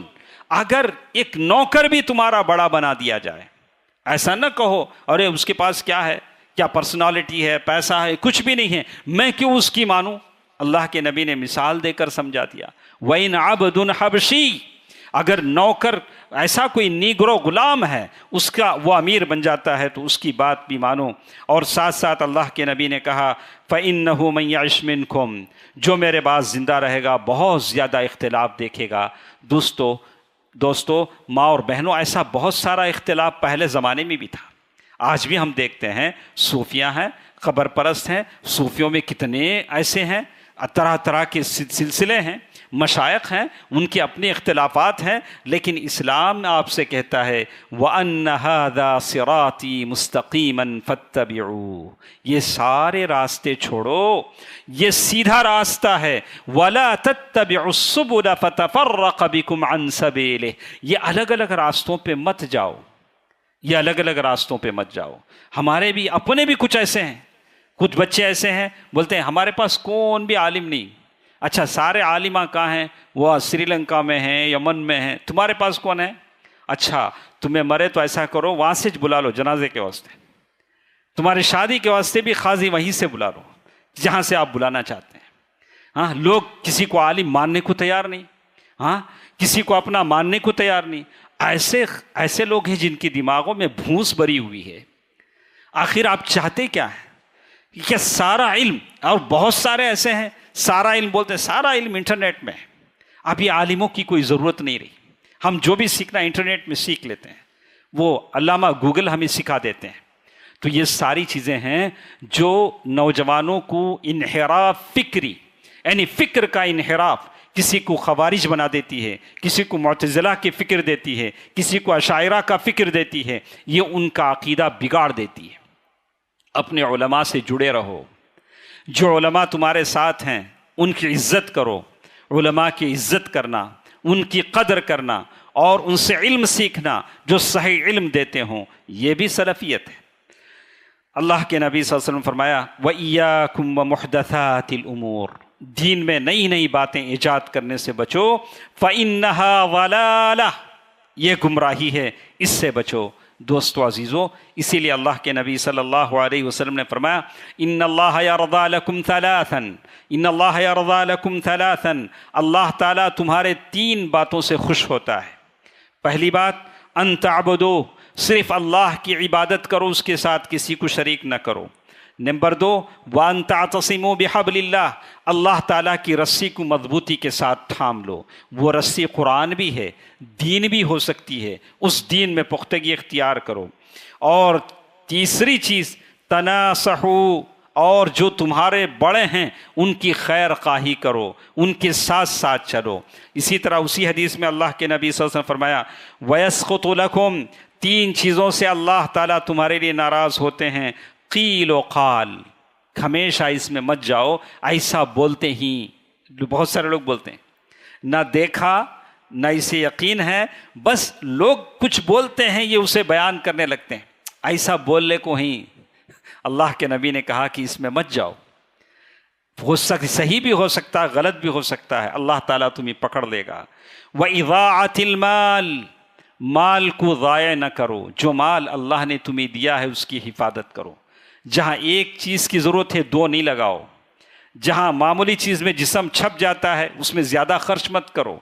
اگر ایک نوکر بھی تمہارا بڑا بنا دیا جائے، ایسا نہ کہو ارے اس کے پاس کیا ہے، کیا پرسنالٹی ہے، پیسہ ہے، کچھ بھی نہیں ہے، میں کیوں اس کی مانوں؟ اللہ کے نبی نے مثال دے کر سمجھا دیا وَإِنْ عَبْدٌ حَبْشِيٌّ، اگر نوکر ایسا کوئی نیگرو غلام ہے اس کا وہ امیر بن جاتا ہے تو اس کی بات بھی مانو۔ اور ساتھ ساتھ اللہ کے نبی نے کہا فَإِنَّهُ مَن يَعِشْ مِنْكُمْ، جو میرے بعد زندہ رہے گا بہت زیادہ اختلاف دیکھے گا۔ دوستو ماں اور بہنوں، ایسا بہت سارا اختلاف پہلے زمانے میں بھی تھا، آج بھی ہم دیکھتے ہیں۔ صوفیاں ہیں، قبر پرست ہیں، صوفیوں میں کتنے ایسے ہیں، طرح طرح کے سلسلے ہیں، مشائخ ہیں، ان کے اپنے اختلافات ہیں، لیکن اسلام آپ سے کہتا ہے وَأَنَّ هَذَا صِرَاطِي مُسْتَقِيمًا فَاتَّبِعُوهُ، یہ سارے راستے چھوڑو، یہ سیدھا راستہ ہے۔ وَلَا تَتَّبِعُوا السُّبُلَ فَتَفَرَّقَ بِكُمْ عَنْ سَبِيلِهِ، یہ الگ الگ راستوں پہ مت جاؤ، یہ الگ الگ راستوں پہ مت جاؤ۔ ہمارے بھی اپنے بھی کچھ ایسے ہیں، کچھ بچے ایسے ہیں بولتے ہیں ہمارے پاس کون بھی عالم نہیں. اچھا سارے عالمہ کہاں ہیں؟ وہ سری لنکا میں ہیں، یمن میں ہیں، تمہارے پاس کون ہے؟ اچھا تمہیں مرے تو ایسا کرو وہاں سے بلا لو جنازے کے واسطے، تمہاری شادی کے واسطے بھی قاضی وہیں سے بلا لو جہاں سے آپ بلانا چاہتے ہیں. ہاں لوگ کسی کو عالم ماننے کو تیار نہیں، ہاں کسی کو اپنا ماننے کو تیار نہیں. ایسے لوگ ہیں جن کی دماغوں میں بھونس بھری ہوئی ہے. آخر آپ چاہتے کیا ہیں؟ کہ سارا علم، اور بہت سارے ایسے ہیں سارا علم بولتے ہیں، سارا علم انٹرنیٹ میں ہے. ابھی عالموں کی کوئی ضرورت نہیں رہی، ہم جو بھی سیکھنا انٹرنیٹ میں سیکھ لیتے ہیں، وہ علامہ گوگل ہمیں سکھا دیتے ہیں. تو یہ ساری چیزیں ہیں جو نوجوانوں کو انحراف فکری، یعنی فکر کا انحراف، کسی کو خوارج بنا دیتی ہے، کسی کو معتزلہ کی فکر دیتی ہے، کسی کو اشاعرہ کا فکر دیتی ہے، یہ ان کا عقیدہ بگاڑ دیتی ہے. اپنے علماء سے جڑے رہو، جو علماء تمہارے ساتھ ہیں ان کی عزت کرو. علماء کی عزت کرنا، ان کی قدر کرنا اور ان سے علم سیکھنا جو صحیح علم دیتے ہوں، یہ بھی سلفیت ہے. اللہ کے نبی صلی اللہ علیہ وسلم فرمایا وَإِيَّاكُمْ وَمُحْدَثَاتِ الْأُمُورِ، دین میں نئی نئی باتیں ایجاد کرنے سے بچو. فَإِنَّهَا ضَلَالَةٌ، یہ گمراہی ہے، اس سے بچو. دوستو عزیزو، اسی لیے اللہ کے نبی صلی اللہ علیہ وسلم نے فرمایا ان اللہ یرضی لکم ثلاثا، ان اللہ یرضی لکم ثلاثا، اللہ تعالیٰ تمہارے 3 باتوں سے خوش ہوتا ہے. پہلی بات ان تعبدو، صرف اللہ کی عبادت کرو، اس کے ساتھ کسی کو شریک نہ کرو. نمبر 2 وَأَن تَعْتَصِمُوا بِحَبْلِ اللَّهِ، اللہ تعالیٰ کی رسی کو مضبوطی کے ساتھ تھام لو. وہ رسی قرآن بھی ہے، دین بھی ہو سکتی ہے، اس دین میں پختگی اختیار کرو. اور تیسری چیز تناصحوا، اور جو تمہارے بڑے ہیں ان کی خیر خواہی کرو، ان کے ساتھ ساتھ چلو. اسی طرح اسی حدیث میں اللہ کے نبی صلی اللہ علیہ وسلم فرمایا وَيَسْخُطُ لَكُمْ، 3 چیزوں سے اللہ تعالیٰ تمہارے لیے ناراض ہوتے ہیں. قیل و قال، ہمیشہ اس میں مت جاؤ ایسا بولتے ہی. بہت سارے لوگ بولتے ہیں، نہ دیکھا نہ اسے یقین ہے، بس لوگ کچھ بولتے ہیں یہ اسے بیان کرنے لگتے ہیں، ایسا بولنے کو ہی. اللہ کے نبی نے کہا کہ اس میں مت جاؤ، ہو سکتا صحیح بھی ہو سکتا ہے، غلط بھی ہو سکتا ہے، اللہ تعالیٰ تمہیں پکڑ لے گا. وَإِضَاعَةِ الْمَالِ، مال کو ضائع نہ کرو، جو مال اللہ نے تمہیں دیا ہے اس کی حفاظت کرو. جہاں ایک چیز کی ضرورت ہے 2 نہیں لگاؤ، جہاں معمولی چیز میں جسم چھپ جاتا ہے اس میں زیادہ خرچ مت کرو.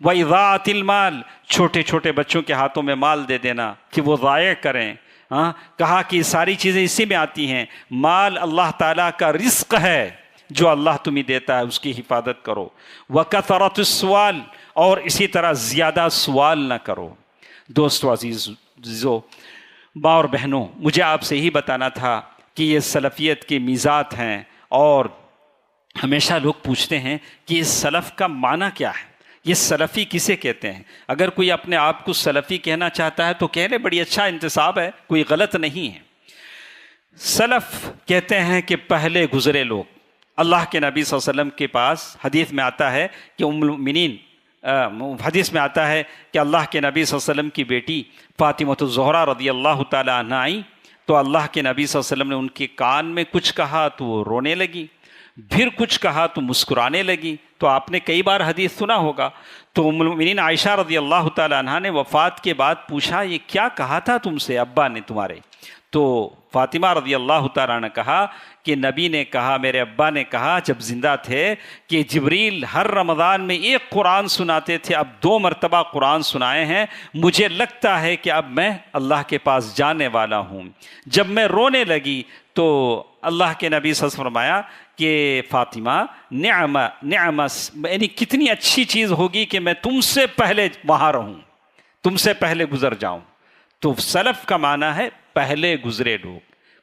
وَإِضَاعَةِ الْمَالِ، چھوٹے چھوٹے بچوں کے ہاتھوں میں مال دے دینا کہ وہ ضائع کریں. کہا کہ ساری چیزیں اسی میں آتی ہیں. مال اللہ تعالیٰ کا رزق ہے جو اللہ تمہیں دیتا ہے، اس کی حفاظت کرو. وَكَثْرَةُ السُّؤَالِ، اور اسی طرح زیادہ سوال نہ کرو. دوستو عزیزو، ماں اور بہنوں، مجھے آپ سے ہی بتانا تھا کہ یہ سلفیت کے میزات ہیں. اور ہمیشہ لوگ پوچھتے ہیں کہ یہ سلف کا معنی کیا ہے، یہ سلفی کسے کہتے ہیں؟ اگر کوئی اپنے آپ کو سلفی کہنا چاہتا ہے تو کہہ لے، بڑی اچھا انتصاب ہے، کوئی غلط نہیں ہے. سلف کہتے ہیں کہ پہلے گزرے لوگ. اللہ کے نبی صلی اللہ علیہ وسلم کے پاس حدیث میں آتا ہے کہ ام المؤمنین، حدیث میں آتا ہے کہ اللہ کے نبی صلی اللہ علیہ وسلم کی بیٹی فاطمۃ الزہرا رضی اللہ تعالیٰ عنہا آئیں تو اللہ کے نبی صلی اللہ علیہ وسلم نے ان کے کان میں کچھ کہا تو وہ رونے لگی، پھر کچھ کہا تو مسکرانے لگی. تو آپ نے کئی بار حدیث سنا ہوگا. تو ام المؤمنین عائشہ رضی اللہ تعالیٰ عنہا نے وفات کے بعد پوچھا یہ کیا کہا تھا تم سے ابا نے تمہارے؟ تو فاطمہ رضی اللہ تعالیٰ نے کہا کہ نبی نے کہا، میرے ابا نے کہا جب زندہ تھے کہ جبریل ہر رمضان میں 1 قرآن سناتے تھے، اب 2 مرتبہ قرآن سنائے ہیں، مجھے لگتا ہے کہ اب میں اللہ کے پاس جانے والا ہوں. جب میں رونے لگی تو اللہ کے نبی صلی اللہ علیہ وسلم فرمایا کہ فاطمہ نعم، یعنی کتنی اچھی چیز ہوگی کہ میں تم سے پہلے وہاں رہوں، تم سے پہلے گزر جاؤں. تو سلف کا معنی ہے پہلے گزرے لوگ.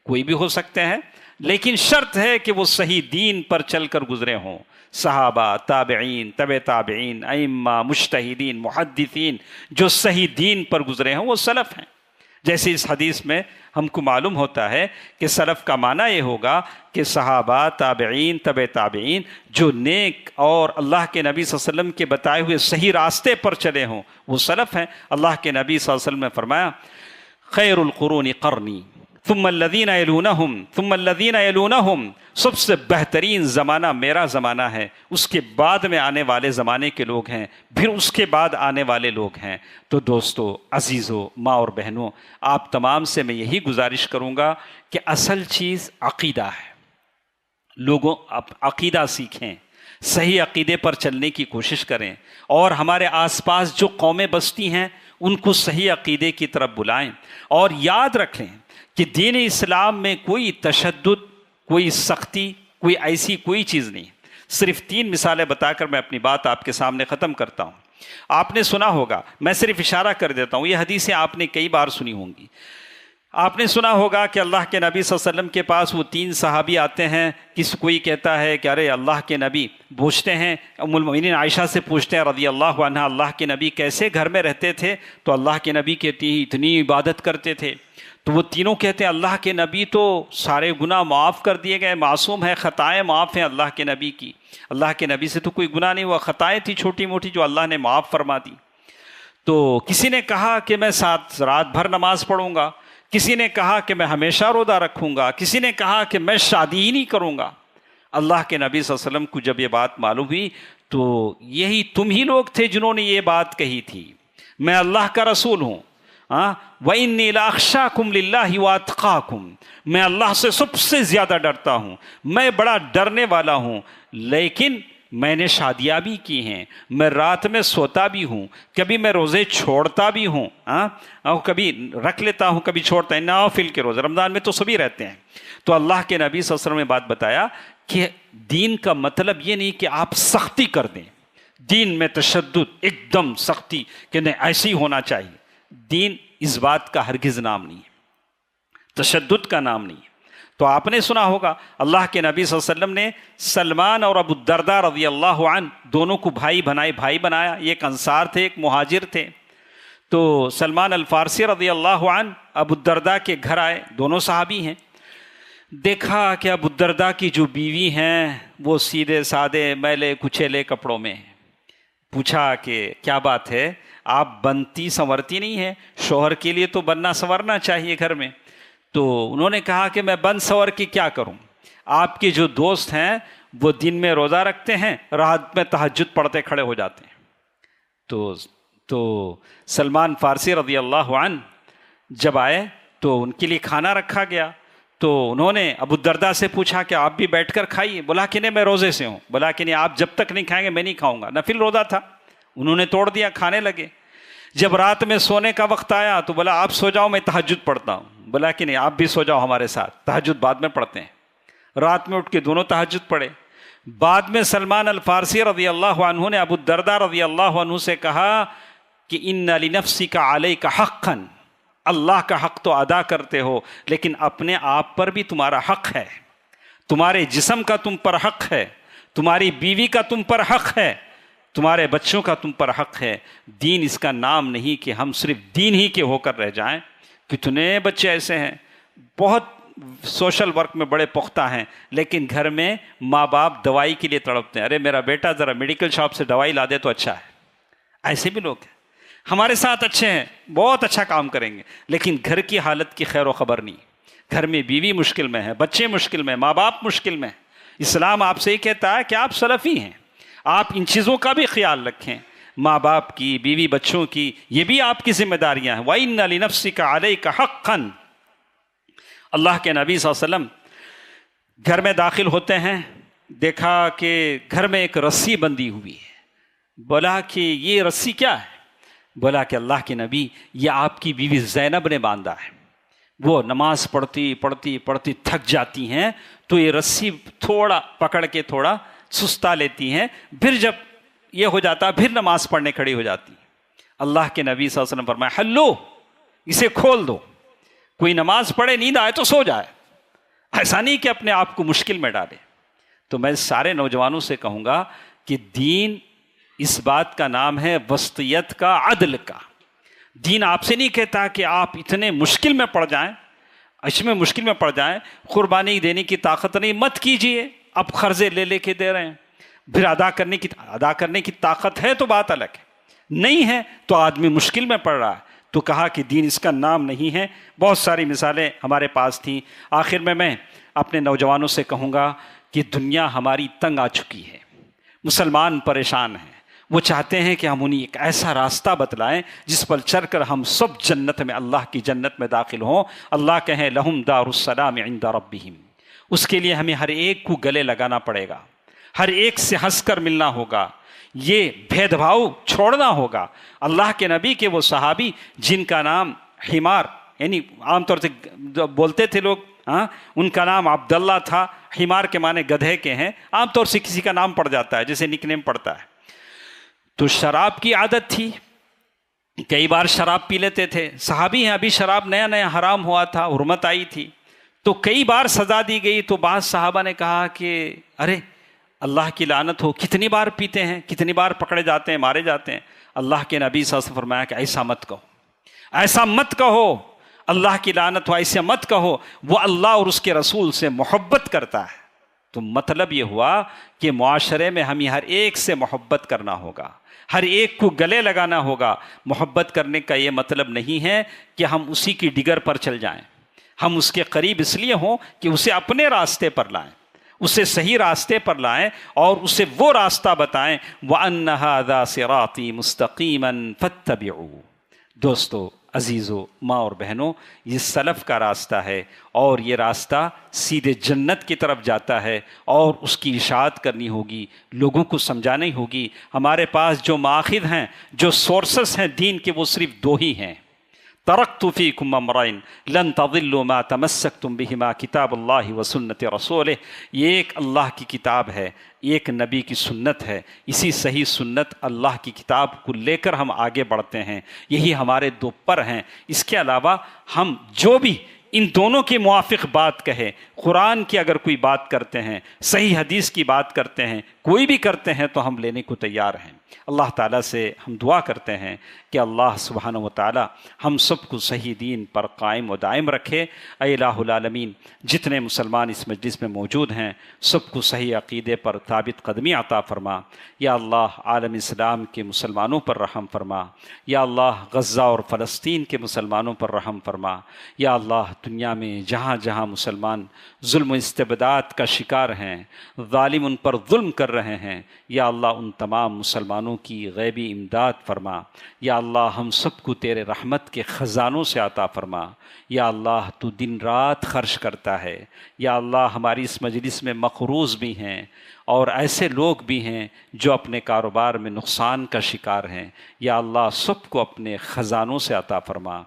کوئی بھی ہو سکتے ہیں لیکن شرط ہے کہ وہ صحیح دین پر چل کر گزرے ہوں. صحابہ، تابعین، تبع تابعین، ائمہ، مجتہدین، محدثین جو صحیح دین پر گزرے ہوں وہ سلف ہیں. جیسے اس حدیث میں ہم کو معلوم ہوتا ہے کہ سلف کا معنی یہ ہوگا کہ صحابہ، تابعین، تبع تابعین جو نیک اور اللہ کے نبی صلی اللہ علیہ وسلم کے بتائے ہوئے صحیح راستے پر چلے ہوں وہ سلف ہیں. اللہ کے نبی صلی اللہ علیہ وسلم نے فرمایا خیر القرون قرنی، ثم الذین یلونہم ثم الذین یلونہم، سب سے بہترین زمانہ میرا زمانہ ہے، اس کے بعد میں آنے والے زمانے کے لوگ ہیں، پھر اس کے بعد آنے والے لوگ ہیں۔ تو دوستو، عزیزو، ماں اور بہنوں، آپ تمام سے میں یہی گزارش کروں گا کہ اصل چیز عقیدہ ہے۔ لوگوں عقیدہ سیکھیں، صحیح عقیدے پر چلنے کی کوشش کریں، اور ہمارے آس پاس جو قومیں بستی ہیں ان کو صحیح عقیدے کی طرف بلائیں، اور یاد رکھیں کہ دین اسلام میں کوئی تشدد، کوئی سختی، کوئی ایسی کوئی چیز نہیں۔ صرف 3 مثالیں بتا کر میں اپنی بات آپ کے سامنے ختم کرتا ہوں۔ آپ نے سنا ہوگا، میں صرف اشارہ کر دیتا ہوں، یہ حدیثیں آپ نے کئی بار سنی ہوں گی۔ آپ نے سنا ہوگا کہ اللہ کے نبی صلی اللہ علیہ وسلم کے پاس وہ 3 صحابی آتے ہیں، کوئی کہتا ہے کہ ارے اللہ کے نبی، پوچھتے ہیں ام المؤمنین عائشہ سے، پوچھتے ہیں رضی اللہ عنہ، اللہ کے نبی کیسے گھر میں رہتے تھے؟ تو اللہ کے نبی کہتی ہیں اتنی عبادت کرتے تھے۔ تو وہ تینوں کہتے ہیں اللہ کے نبی تو سارے گناہ معاف کر دیے گئے، معصوم ہے، خطائیں معاف ہیں اللہ کے نبی کی، اللہ کے نبی سے تو کوئی گناہ نہیں ہوا، خطائیں تھی چھوٹی موٹی جو اللہ نے معاف فرما دی۔ تو کسی نے کہا کہ میں رات بھر نماز پڑھوں گا، کسی نے کہا کہ میں ہمیشہ روزہ رکھوں گا، کسی نے کہا کہ میں شادی ہی نہیں کروں گا۔ اللہ کے نبی صلی اللہ علیہ وسلم کو جب یہ بات معلوم ہوئی تو یہی تم ہی لوگ تھے جنہوں نے یہ بات کہی تھی، میں اللہ کا رسول ہوں، وَإِنِّي لَأَخْشَاكُمْ لِلَّهِ وَأَتْقَاكُمْ، میں اللہ سے سب سے زیادہ ڈرتا ہوں، میں بڑا ڈرنے والا ہوں، لیکن میں نے شادیاں بھی کی ہیں، میں رات میں سوتا بھی ہوں، کبھی میں روزے چھوڑتا بھی ہوں، اور کبھی رکھ لیتا ہوں، کبھی چھوڑتا ہوں، نوافل کے روزے، رمضان میں تو سبھی رہتے ہیں۔ تو اللہ کے نبی صلی اللہ علیہ وسلم نے بات بتایا کہ دین کا مطلب یہ نہیں کہ آپ سختی کر دیں، دین میں تشدد، ایک دم سختی کہ نہیں ایسی ہونا چاہیے، دین اس بات کا ہرگز نام نہیں ہے، تشدد کا نام نہیں ہے۔ تو آپ نے سنا ہوگا اللہ کے نبی صلی اللہ علیہ وسلم نے سلمان اور ابو الدرداء رضی اللہ عنہ دونوں کو بھائی بنایا، ایک انصار تھے، ایک مہاجر تھے۔ تو سلمان الفارسی رضی اللہ عنہ ابو الدرداء کے گھر آئے، دونوں صحابی ہیں، دیکھا کہ ابو الدرداء کی جو بیوی ہیں وہ سیدھے سادے میلے کچیلے کپڑوں میں ہیں۔ پوچھا کہ کیا بات ہے، آپ بنتی سنورتی نہیں ہیں؟ شوہر کے لیے تو بننا سنورنا چاہیے گھر میں۔ تو انہوں نے کہا کہ میں بن سور کی کیا کروں، آپ کے جو دوست ہیں وہ دن میں روزہ رکھتے ہیں، رات میں تہجد پڑھتے کھڑے ہو جاتے ہیں۔ تو سلمان فارسی رضی اللہ عنہ جب آئے تو ان کے لیے کھانا رکھا گیا، تو انہوں نے ابو الدرداء سے پوچھا کہ آپ بھی بیٹھ کر کھائیے، بولا کہ نہیں میں روزے سے ہوں، بولا کہ نہیں آپ جب تک نہیں کھائیں گے میں نہیں کھاؤں گا، نفل روزہ تھا، انہوں نے توڑ دیا، کھانے لگے۔ جب رات میں سونے کا وقت آیا تو بولا آپ سو جاؤ میں تہجد پڑھتا ہوں، بولا کہ نہیں آپ بھی سو جاؤ ہمارے ساتھ، تہجد بعد میں پڑھتے ہیں۔ رات میں اٹھ کے دونوں تہجد پڑھے۔ بعد میں سلمان الفارسی رضی اللہ عنہ نے ابو الدرداء رضی اللہ عنہ سے کہا کہ ان لنفسک علیک حقا، اللہ کا حق تو ادا کرتے ہو لیکن اپنے آپ پر بھی تمہارا حق ہے، تمہارے جسم کا تم پر حق ہے، تمہاری بیوی کا تم پر حق ہے، تمہارے بچوں کا تم پر حق ہے۔ دین اس کا نام نہیں کہ ہم صرف دین ہی کے ہو کر رہ جائیں۔ کتنے بچے ایسے ہیں بہت سوشل ورک میں بڑے پختہ ہیں، لیکن گھر میں ماں باپ دوائی کے لیے تڑپتے ہیں، ارے میرا بیٹا ذرا میڈیکل شاپ سے دوائی لا دے تو اچھا ہے۔ ایسے بھی لوگ ہیں ہمارے ساتھ، اچھے ہیں، بہت اچھا کام کریں گے، لیکن گھر کی حالت کی خیر و خبر نہیں۔ گھر میں بیوی مشکل میں ہے، بچے مشکل میں، ماں باپ مشکل میں۔ اسلام آپ سے یہ کہتا ہے کہ آپ سلفی ہیں، آپ ان چیزوں کا بھی خیال رکھیں، ماں باپ کی، بیوی بچوں کی، یہ بھی آپ کی ذمہ داریاں ہیں۔ وَإِنَّ لِنَفْسِكَ عَلَيْكَ حَقًّا۔ اللہ کے نبی صلی اللہ علیہ وسلم گھر میں داخل ہوتے ہیں، دیکھا کہ گھر میں ایک رسی بندھی ہوئی ہے، بولا کہ یہ رسی کیا ہے؟ بولا کہ اللہ کے نبی یہ آپ کی بیوی زینب نے باندھا ہے، وہ نماز پڑھتی پڑھتی پڑھتی تھک جاتی ہیں تو یہ رسی تھوڑا پکڑ کے تھوڑا سستا لیتی ہیں، پھر جب یہ ہو جاتا پھر نماز پڑھنے کھڑی ہو جاتی۔ اللہ کے نبی صلی اللہ علیہ وسلم فرمایا ہلو، اسے کھول دو، کوئی نماز پڑھے نیند آئے تو سو جائے، ایسا نہیں کہ اپنے آپ کو مشکل میں ڈالے۔ تو میں سارے نوجوانوں سے کہوں گا کہ دین اس بات کا نام ہے وسطیت کا، عدل کا۔ دین آپ سے نہیں کہتا کہ آپ اتنے مشکل میں پڑ جائیں، اس میں مشکل میں پڑ جائیں، قربانی دینے کی طاقت نہیں، مت کیجئے، اب قرضے لے کے دے رہے ہیں، پھر ادا کرنے کی طاقت ہے تو بات الگ ہے، نہیں ہے تو آدمی مشکل میں پڑ رہا ہے تو کہا کہ دین اس کا نام نہیں ہے. بہت ساری مثالیں ہمارے پاس تھیں. آخر میں اپنے نوجوانوں سے کہوں گا کہ دنیا ہماری تنگ آ چکی ہے، مسلمان پریشان ہیں. وہ چاہتے ہیں کہ ہم انہیں ایک ایسا راستہ بتلائیں جس پر چل کر ہم سب جنت میں، اللہ کی جنت میں داخل ہوں. اللہ کہیں لہم دار السلام عند ربہم. اس کے لیے ہمیں ہر ایک کو گلے لگانا پڑے گا، ہر ایک سے ہنس کر ملنا ہوگا، یہ بھید بھاؤ چھوڑنا ہوگا. اللہ کے نبی کے وہ صحابی جن کا نام حمار، یعنی عام طور سے بولتے تھے لوگ، ان کا نام عبداللہ تھا. حمار کے معنی گدھے کے ہیں. عام طور سے کسی کا نام پڑ جاتا ہے جیسے نک نیم پڑتا ہے. تو شراب کی عادت تھی، کئی بار شراب پی لیتے تھے. صحابی ہیں، ابھی شراب نیا نیا حرام ہوا تھا، حرمت آئی تھی، تو کئی بار سزا دی گئی. تو بعض صحابہ نے کہا کہ ارے اللہ کی لعنت ہو، کتنی بار پیتے ہیں، کتنی بار پکڑے جاتے ہیں، مارے جاتے ہیں. اللہ کے نبی صلی اللہ علیہ وسلم نے فرمایا کہ ایسا مت کہو، ایسا مت کہو، اللہ کی لعنت ہو، ایسے مت کہو. وہ اللہ اور اس کے رسول سے محبت کرتا ہے. تو مطلب یہ ہوا کہ معاشرے میں ہمیں ہر ایک سے محبت کرنا ہوگا، ہر ایک کو گلے لگانا ہوگا. محبت کرنے کا یہ مطلب نہیں ہے کہ ہم اسی کی ڈگر پر چل جائیں. ہم اس کے قریب اس لیے ہوں کہ اسے اپنے راستے پر لائیں، اسے صحیح راستے پر لائیں اور اسے وہ راستہ بتائیں. وَأَنَّ هَذَا صِرَاطِي مُسْتَقِيمًا فَاتَّبِعُوهُ. دوستو، عزیزو، ماں اور بہنوں، یہ سلف کا راستہ ہے اور یہ راستہ سیدھے جنت کی طرف جاتا ہے اور اس کی اشاعت کرنی ہوگی، لوگوں کو سمجھانی ہوگی. ہمارے پاس جو مآخذ ہیں، جو سورسز ہیں دین کے، وہ صرف دو ہی ہیں. ترکت فیکم امرین لن تضلوا ما تمسکتم بہما کتاب اللہ و سنت رسولہ. یہ ایک اللہ کی کتاب ہے، ایک نبی کی سنت ہے. اسی صحیح سنت اللہ کی کتاب کو لے کر ہم آگے بڑھتے ہیں. یہی ہمارے دو پر ہیں. اس کے علاوہ ہم جو بھی ان دونوں کے موافق بات کہے، قرآن کی اگر کوئی بات کرتے ہیں، صحیح حدیث کی بات کرتے ہیں، کوئی بھی کرتے ہیں، تو ہم لینے کو تیار ہیں. اللہ تعالیٰ سے ہم دعا کرتے ہیں کہ اللہ سبحانہ و تعالیٰ ہم سب کو صحیح دین پر قائم و دائم رکھے. اے الہ العالمین، جتنے مسلمان اس مجلس میں موجود ہیں سب کو صحیح عقیدے پر ثابت قدمی عطا فرما. یا اللہ، عالم اسلام کے مسلمانوں پر رحم فرما. یا اللہ، غزہ اور فلسطین کے مسلمانوں پر رحم فرما. یا اللہ، دنیا میں جہاں جہاں مسلمان ظلم و استبداد کا شکار ہیں، ظالم ان پر ظلم کر رہے ہیں، یا اللہ ان تمام مسلمانوں کی غیبی امداد فرما. یا اللہ، ہم سب کو تیرے رحمت کے خزانوں سے عطا فرما. یا اللہ، تو دن رات خرچ کرتا ہے. یا اللہ، ہماری اس مجلس میں مقروض بھی ہیں اور ایسے لوگ بھی ہیں جو اپنے کاروبار میں نقصان کا شکار ہیں. یا اللہ، سب کو اپنے خزانوں سے عطا فرما،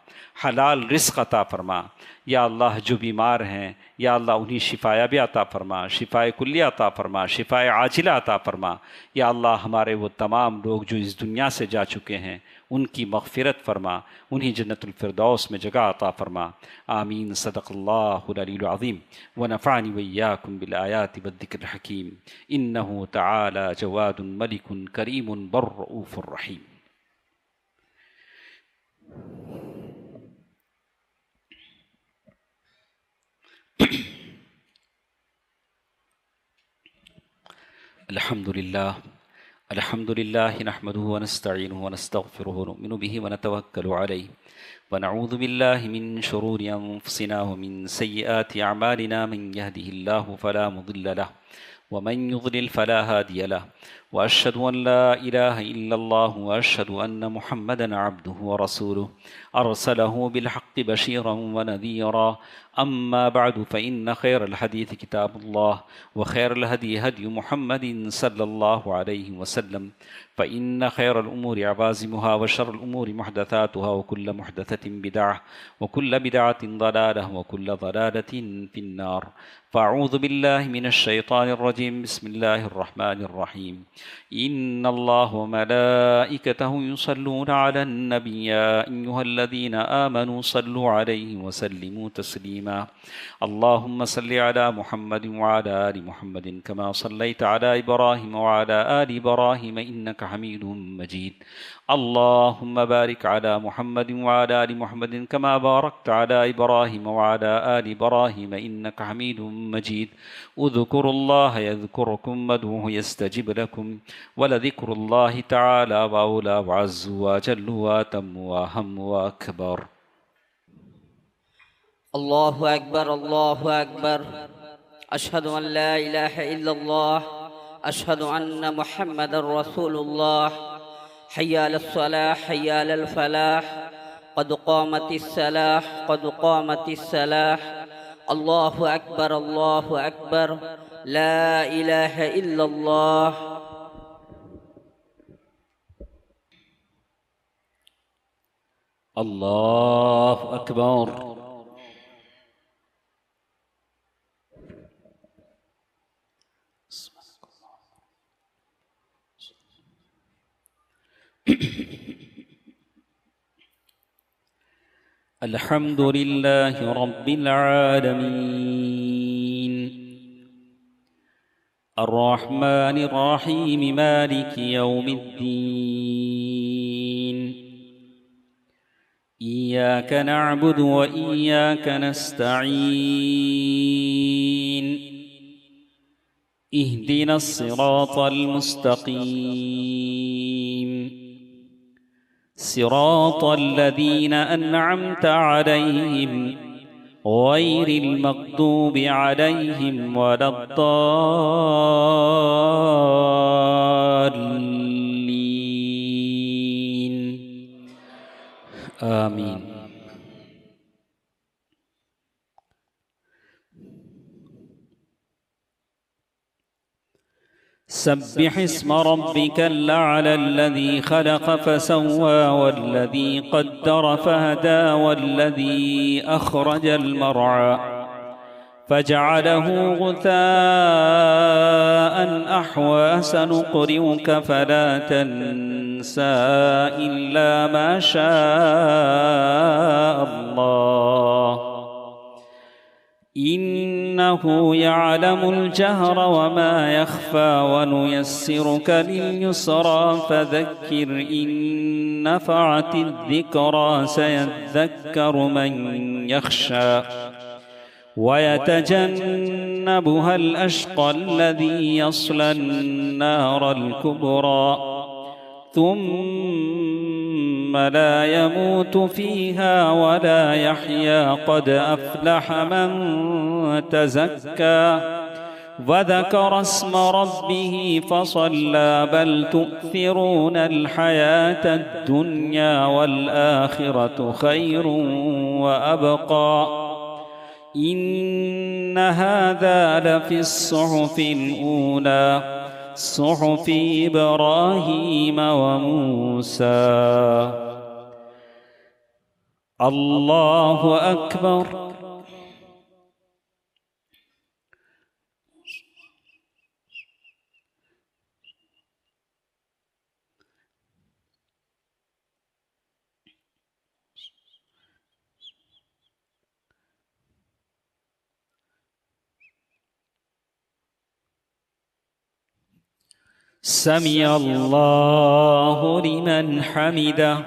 حلال رزق عطا فرما. یا اللہ، جو بیمار ہیں یا اللہ انہیں شفایہ بھی عطا فرما، شفائے کلیہ عطا فرما، شفائے عاجلہ عطا فرما. یا اللہ، ہمارے وہ تمام لوگ جو اس دنیا سے جا چکے ہیں ان کی مغفرت فرما، انہیں جنت الفردوس میں جگہ عطا فرما. آمین. صدق اللہ العلی العظیم. ونفعنی وإیاکم بالآیات والذکر الحکیم. انہ تعالی جواد ملک کریم بر رؤوف الرحیم. الحمد للہ نحمده ونستعینه ونستغفره ونؤمن به ونتوکل علیہ ونعوذ باللہ من شرور انفسنا ومن سیئات اعمالنا. من يهده الله فلا مضل له ومن يضلل فلا هادي له واشهد ان لا اله الا الله واشهد ان محمدا عبده ورسوله ارسله بالحق بشيرا ونذيرا. اما بعد فان خير الحديث كتاب الله وخير الهدي هدي محمد صلى الله عليه وسلم. فان خير الامور عوازمها وشر الامور محدثاتها وكل محدثة بدعة وكل بدعة ضلالة وكل ضلالة في النار. فاعوذ بالله من الشيطان الرجيم. بسم الله الرحمن الرحيم. ان الله وملائكته يصلون على النبي يا ايها الذين آمنوا صلوا عليه وسلموا تسليما. اللهم صل على محمد وعلى آل محمد كما صليت على إبراهيم وعلى آل إبراهيم إنك حميد مجيد. اللهم بارك على محمد وعلى آل محمد كما باركت على إبراهيم وعلى آل إبراهيم إنك حميد مجيد. اذكروا الله يذكركم وادعوه يستجب لكم علمتم ولذكر الله تعالى وأولى وعز وجل وأتم وأهم وأكبر. الله أكبر الله أكبر. أشهد أن لا إله إلا الله. أشهد أن محمد رسول الله. حي على الصلاة حي على الفلاح. قد قامت الصلاة قد قامت الصلاة. الله أكبر الله أكبر. لا إله إلا الله. الله أكبر. الحمد لله رب العالمين الرحمن الرحيم مالك يوم الدين إياك نعبد وإياك نستعين اهدنا الصراط المستقيم صراط الذين أنعمت عليهم غير المغضوب عليهم ولا الضالين آمين. سبح اسم ربك الأعلى الذي خلق فسوى والذي قدر فهدى والذي أخرج المرعى فجعله غثاء أحوى سنقرئك فلا تنسى إلا ما شاء الله إنه يعلم الجهر وما يخفى ونيسرك لليسرى فذكر إن نفعت الذكرى سيذكر من يخشى ويتجنبها الأشقى الذي يصلى النار الكبرى ثم لا يموت فيها ولا يحيا قد أفلح من تزكى وذكر اسم ربه فصلى بل تؤثرون الحياة الدنيا والآخرة خير وأبقى إن هذا لفي الصحف الأولى صحف إبراهيم وموسى. الله أكبر. سمع الله لمن حمده.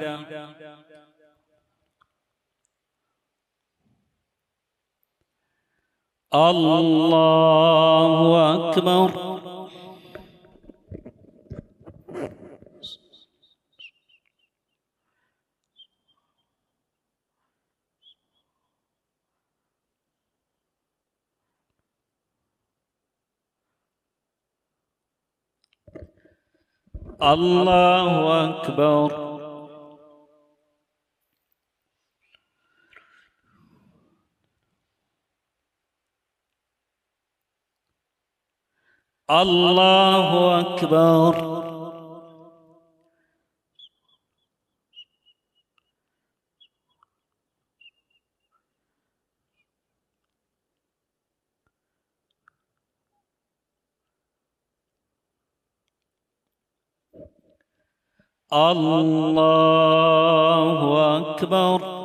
الله أكبر. الله أكبر. الله أكبر. الله أكبر.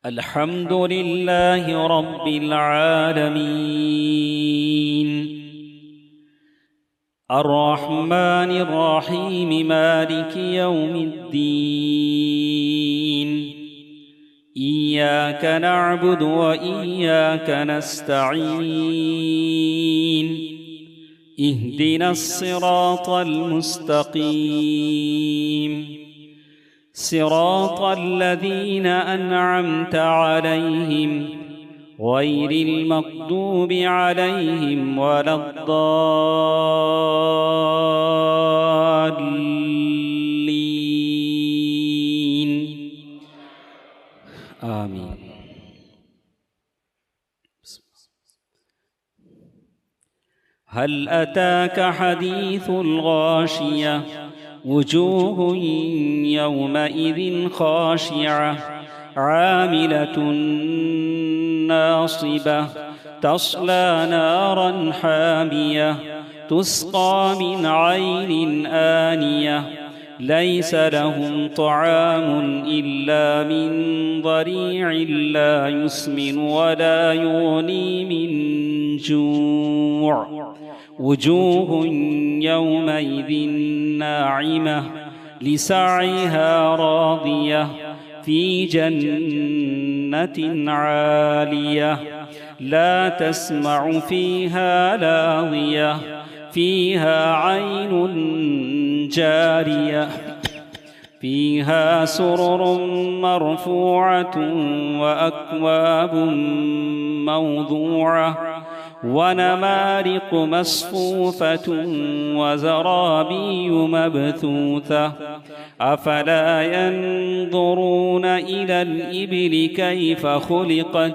الحمد لله رب العالمين الرحمن الرحيم مالك يوم الدين إياك نعبد وإياك نستعين اهدنا الصراط المستقيم صراط الذين أنعمت عليهم غير المغضوب عليهم ولا الضالين آمين. هل أتاك حديث الغاشية وجوه يومئذ خاشعة عاملة ناصبة تصلى نارا حامية تسقى من عين آنية ليس لهم طعام إلا من ضريع لا يسمن ولا يغني من جوع وجوه يومئذ ناعمة لسعيها راضية في جنة عالية لا تسمع فيها لاغية فيها عين جارية فيها سرر مرفوعة وأكواب موضوعة ونمارق مصفوفة وزرابي مبثوثة أفلا ينظرون إلى الإبل كيف خلقت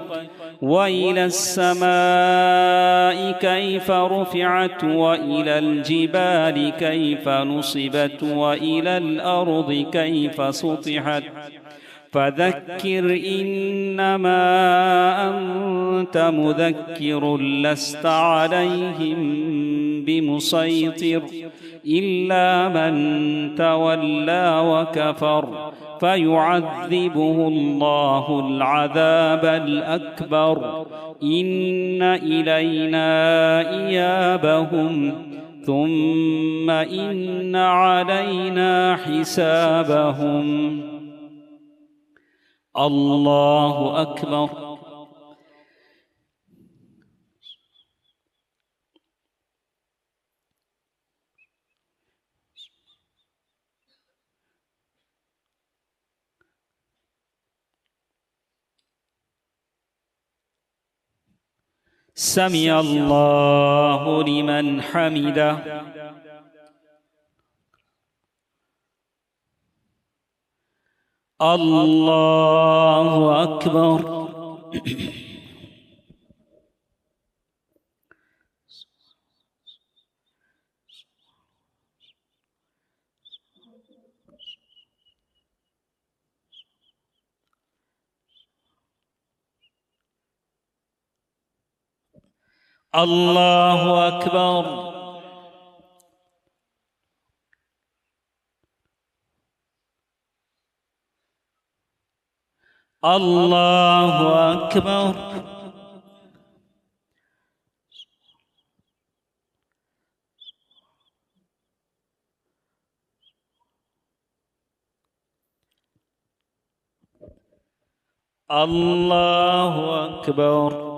وإلى السماء كيف رفعت وإلى الجبال كيف نصبت وإلى الأرض كيف سطحت فذكر إنما أنت مذكر لست عليهم بمسيطر إلا من تولى وكفر فيعذبه الله العذاب الأكبر إن إلينا إيابهم ثم إن علينا حسابهم. الله أكبر. سمع الله لمن حمده. الله أكبر. الله أكبر. الله أكبر. الله أكبر.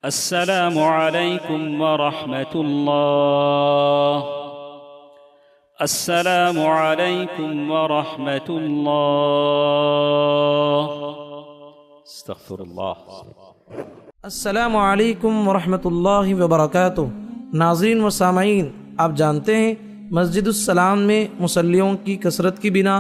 السلام عليكم ورحمة الله. السلام عليكم ورحمة الله. استغفر الله. السلام علیکم ورحمۃ اللہ وبرکاتہ۔ ناظرین و سامعین، آپ جانتے ہیں مسجد السلام میں مصلیوں کی کثرت کی بنا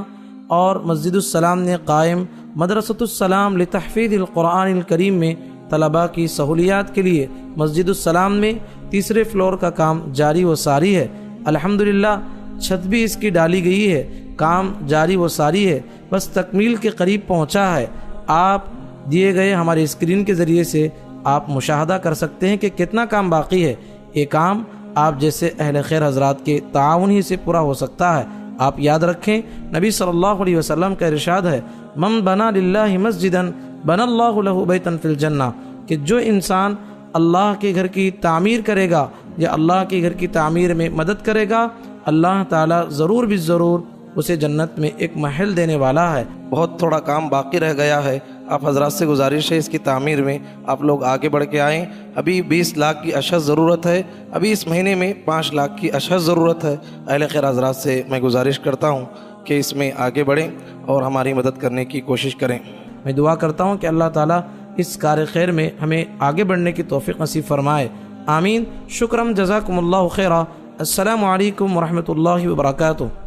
اور مسجد السلام نے قائم مدرسۃ السلام لتحفیظ القرآن الکریم میں طلباء کی سہولیات کے لیے مسجد السلام میں تیسرے فلور کا کام جاری و ساری ہے۔ الحمدللہ چھت بھی اس کی ڈالی گئی ہے، کام جاری و ساری ہے، بس تکمیل کے قریب پہنچا ہے۔ آپ دیے گئے ہمارے اسکرین کے ذریعے سے آپ مشاہدہ کر سکتے ہیں کہ کتنا کام باقی ہے۔ یہ کام آپ جیسے اہل خیر حضرات کے تعاون ہی سے پورا ہو سکتا ہے۔ آپ یاد رکھیں، نبی صلی اللہ علیہ وسلم کا ارشاد ہے، من بنا للہ مسجدا بنا اللہ لہ بیتا فی الجنہ، کہ جو انسان اللہ کے گھر کی تعمیر کرے گا یا اللہ کے گھر کی تعمیر میں مدد کرے گا، اللہ تعالیٰ ضرور بھی ضرور اسے جنت میں ایک محل دینے والا ہے۔ بہت تھوڑا کام باقی رہ گیا ہے، آپ حضرات سے گزارش ہے اس کی تعمیر میں آپ لوگ آگے بڑھ کے آئیں۔ ابھی 20 لاکھ کی اشد ضرورت ہے، ابھی اس مہینے میں 5 لاکھ کی اشد ضرورت ہے۔ اہل خیر حضرات سے میں گزارش کرتا ہوں کہ اس میں آگے بڑھیں اور ہماری مدد کرنے کی کوشش کریں۔ میں دعا کرتا ہوں کہ اللہ تعالیٰ اس کار خیر میں ہمیں آگے بڑھنے کی توفیق نصیب فرمائے، آمین۔ شکرم، جزاکم اللہ خیرہ۔ السلام علیکم ورحمۃ اللہ وبرکاتہ۔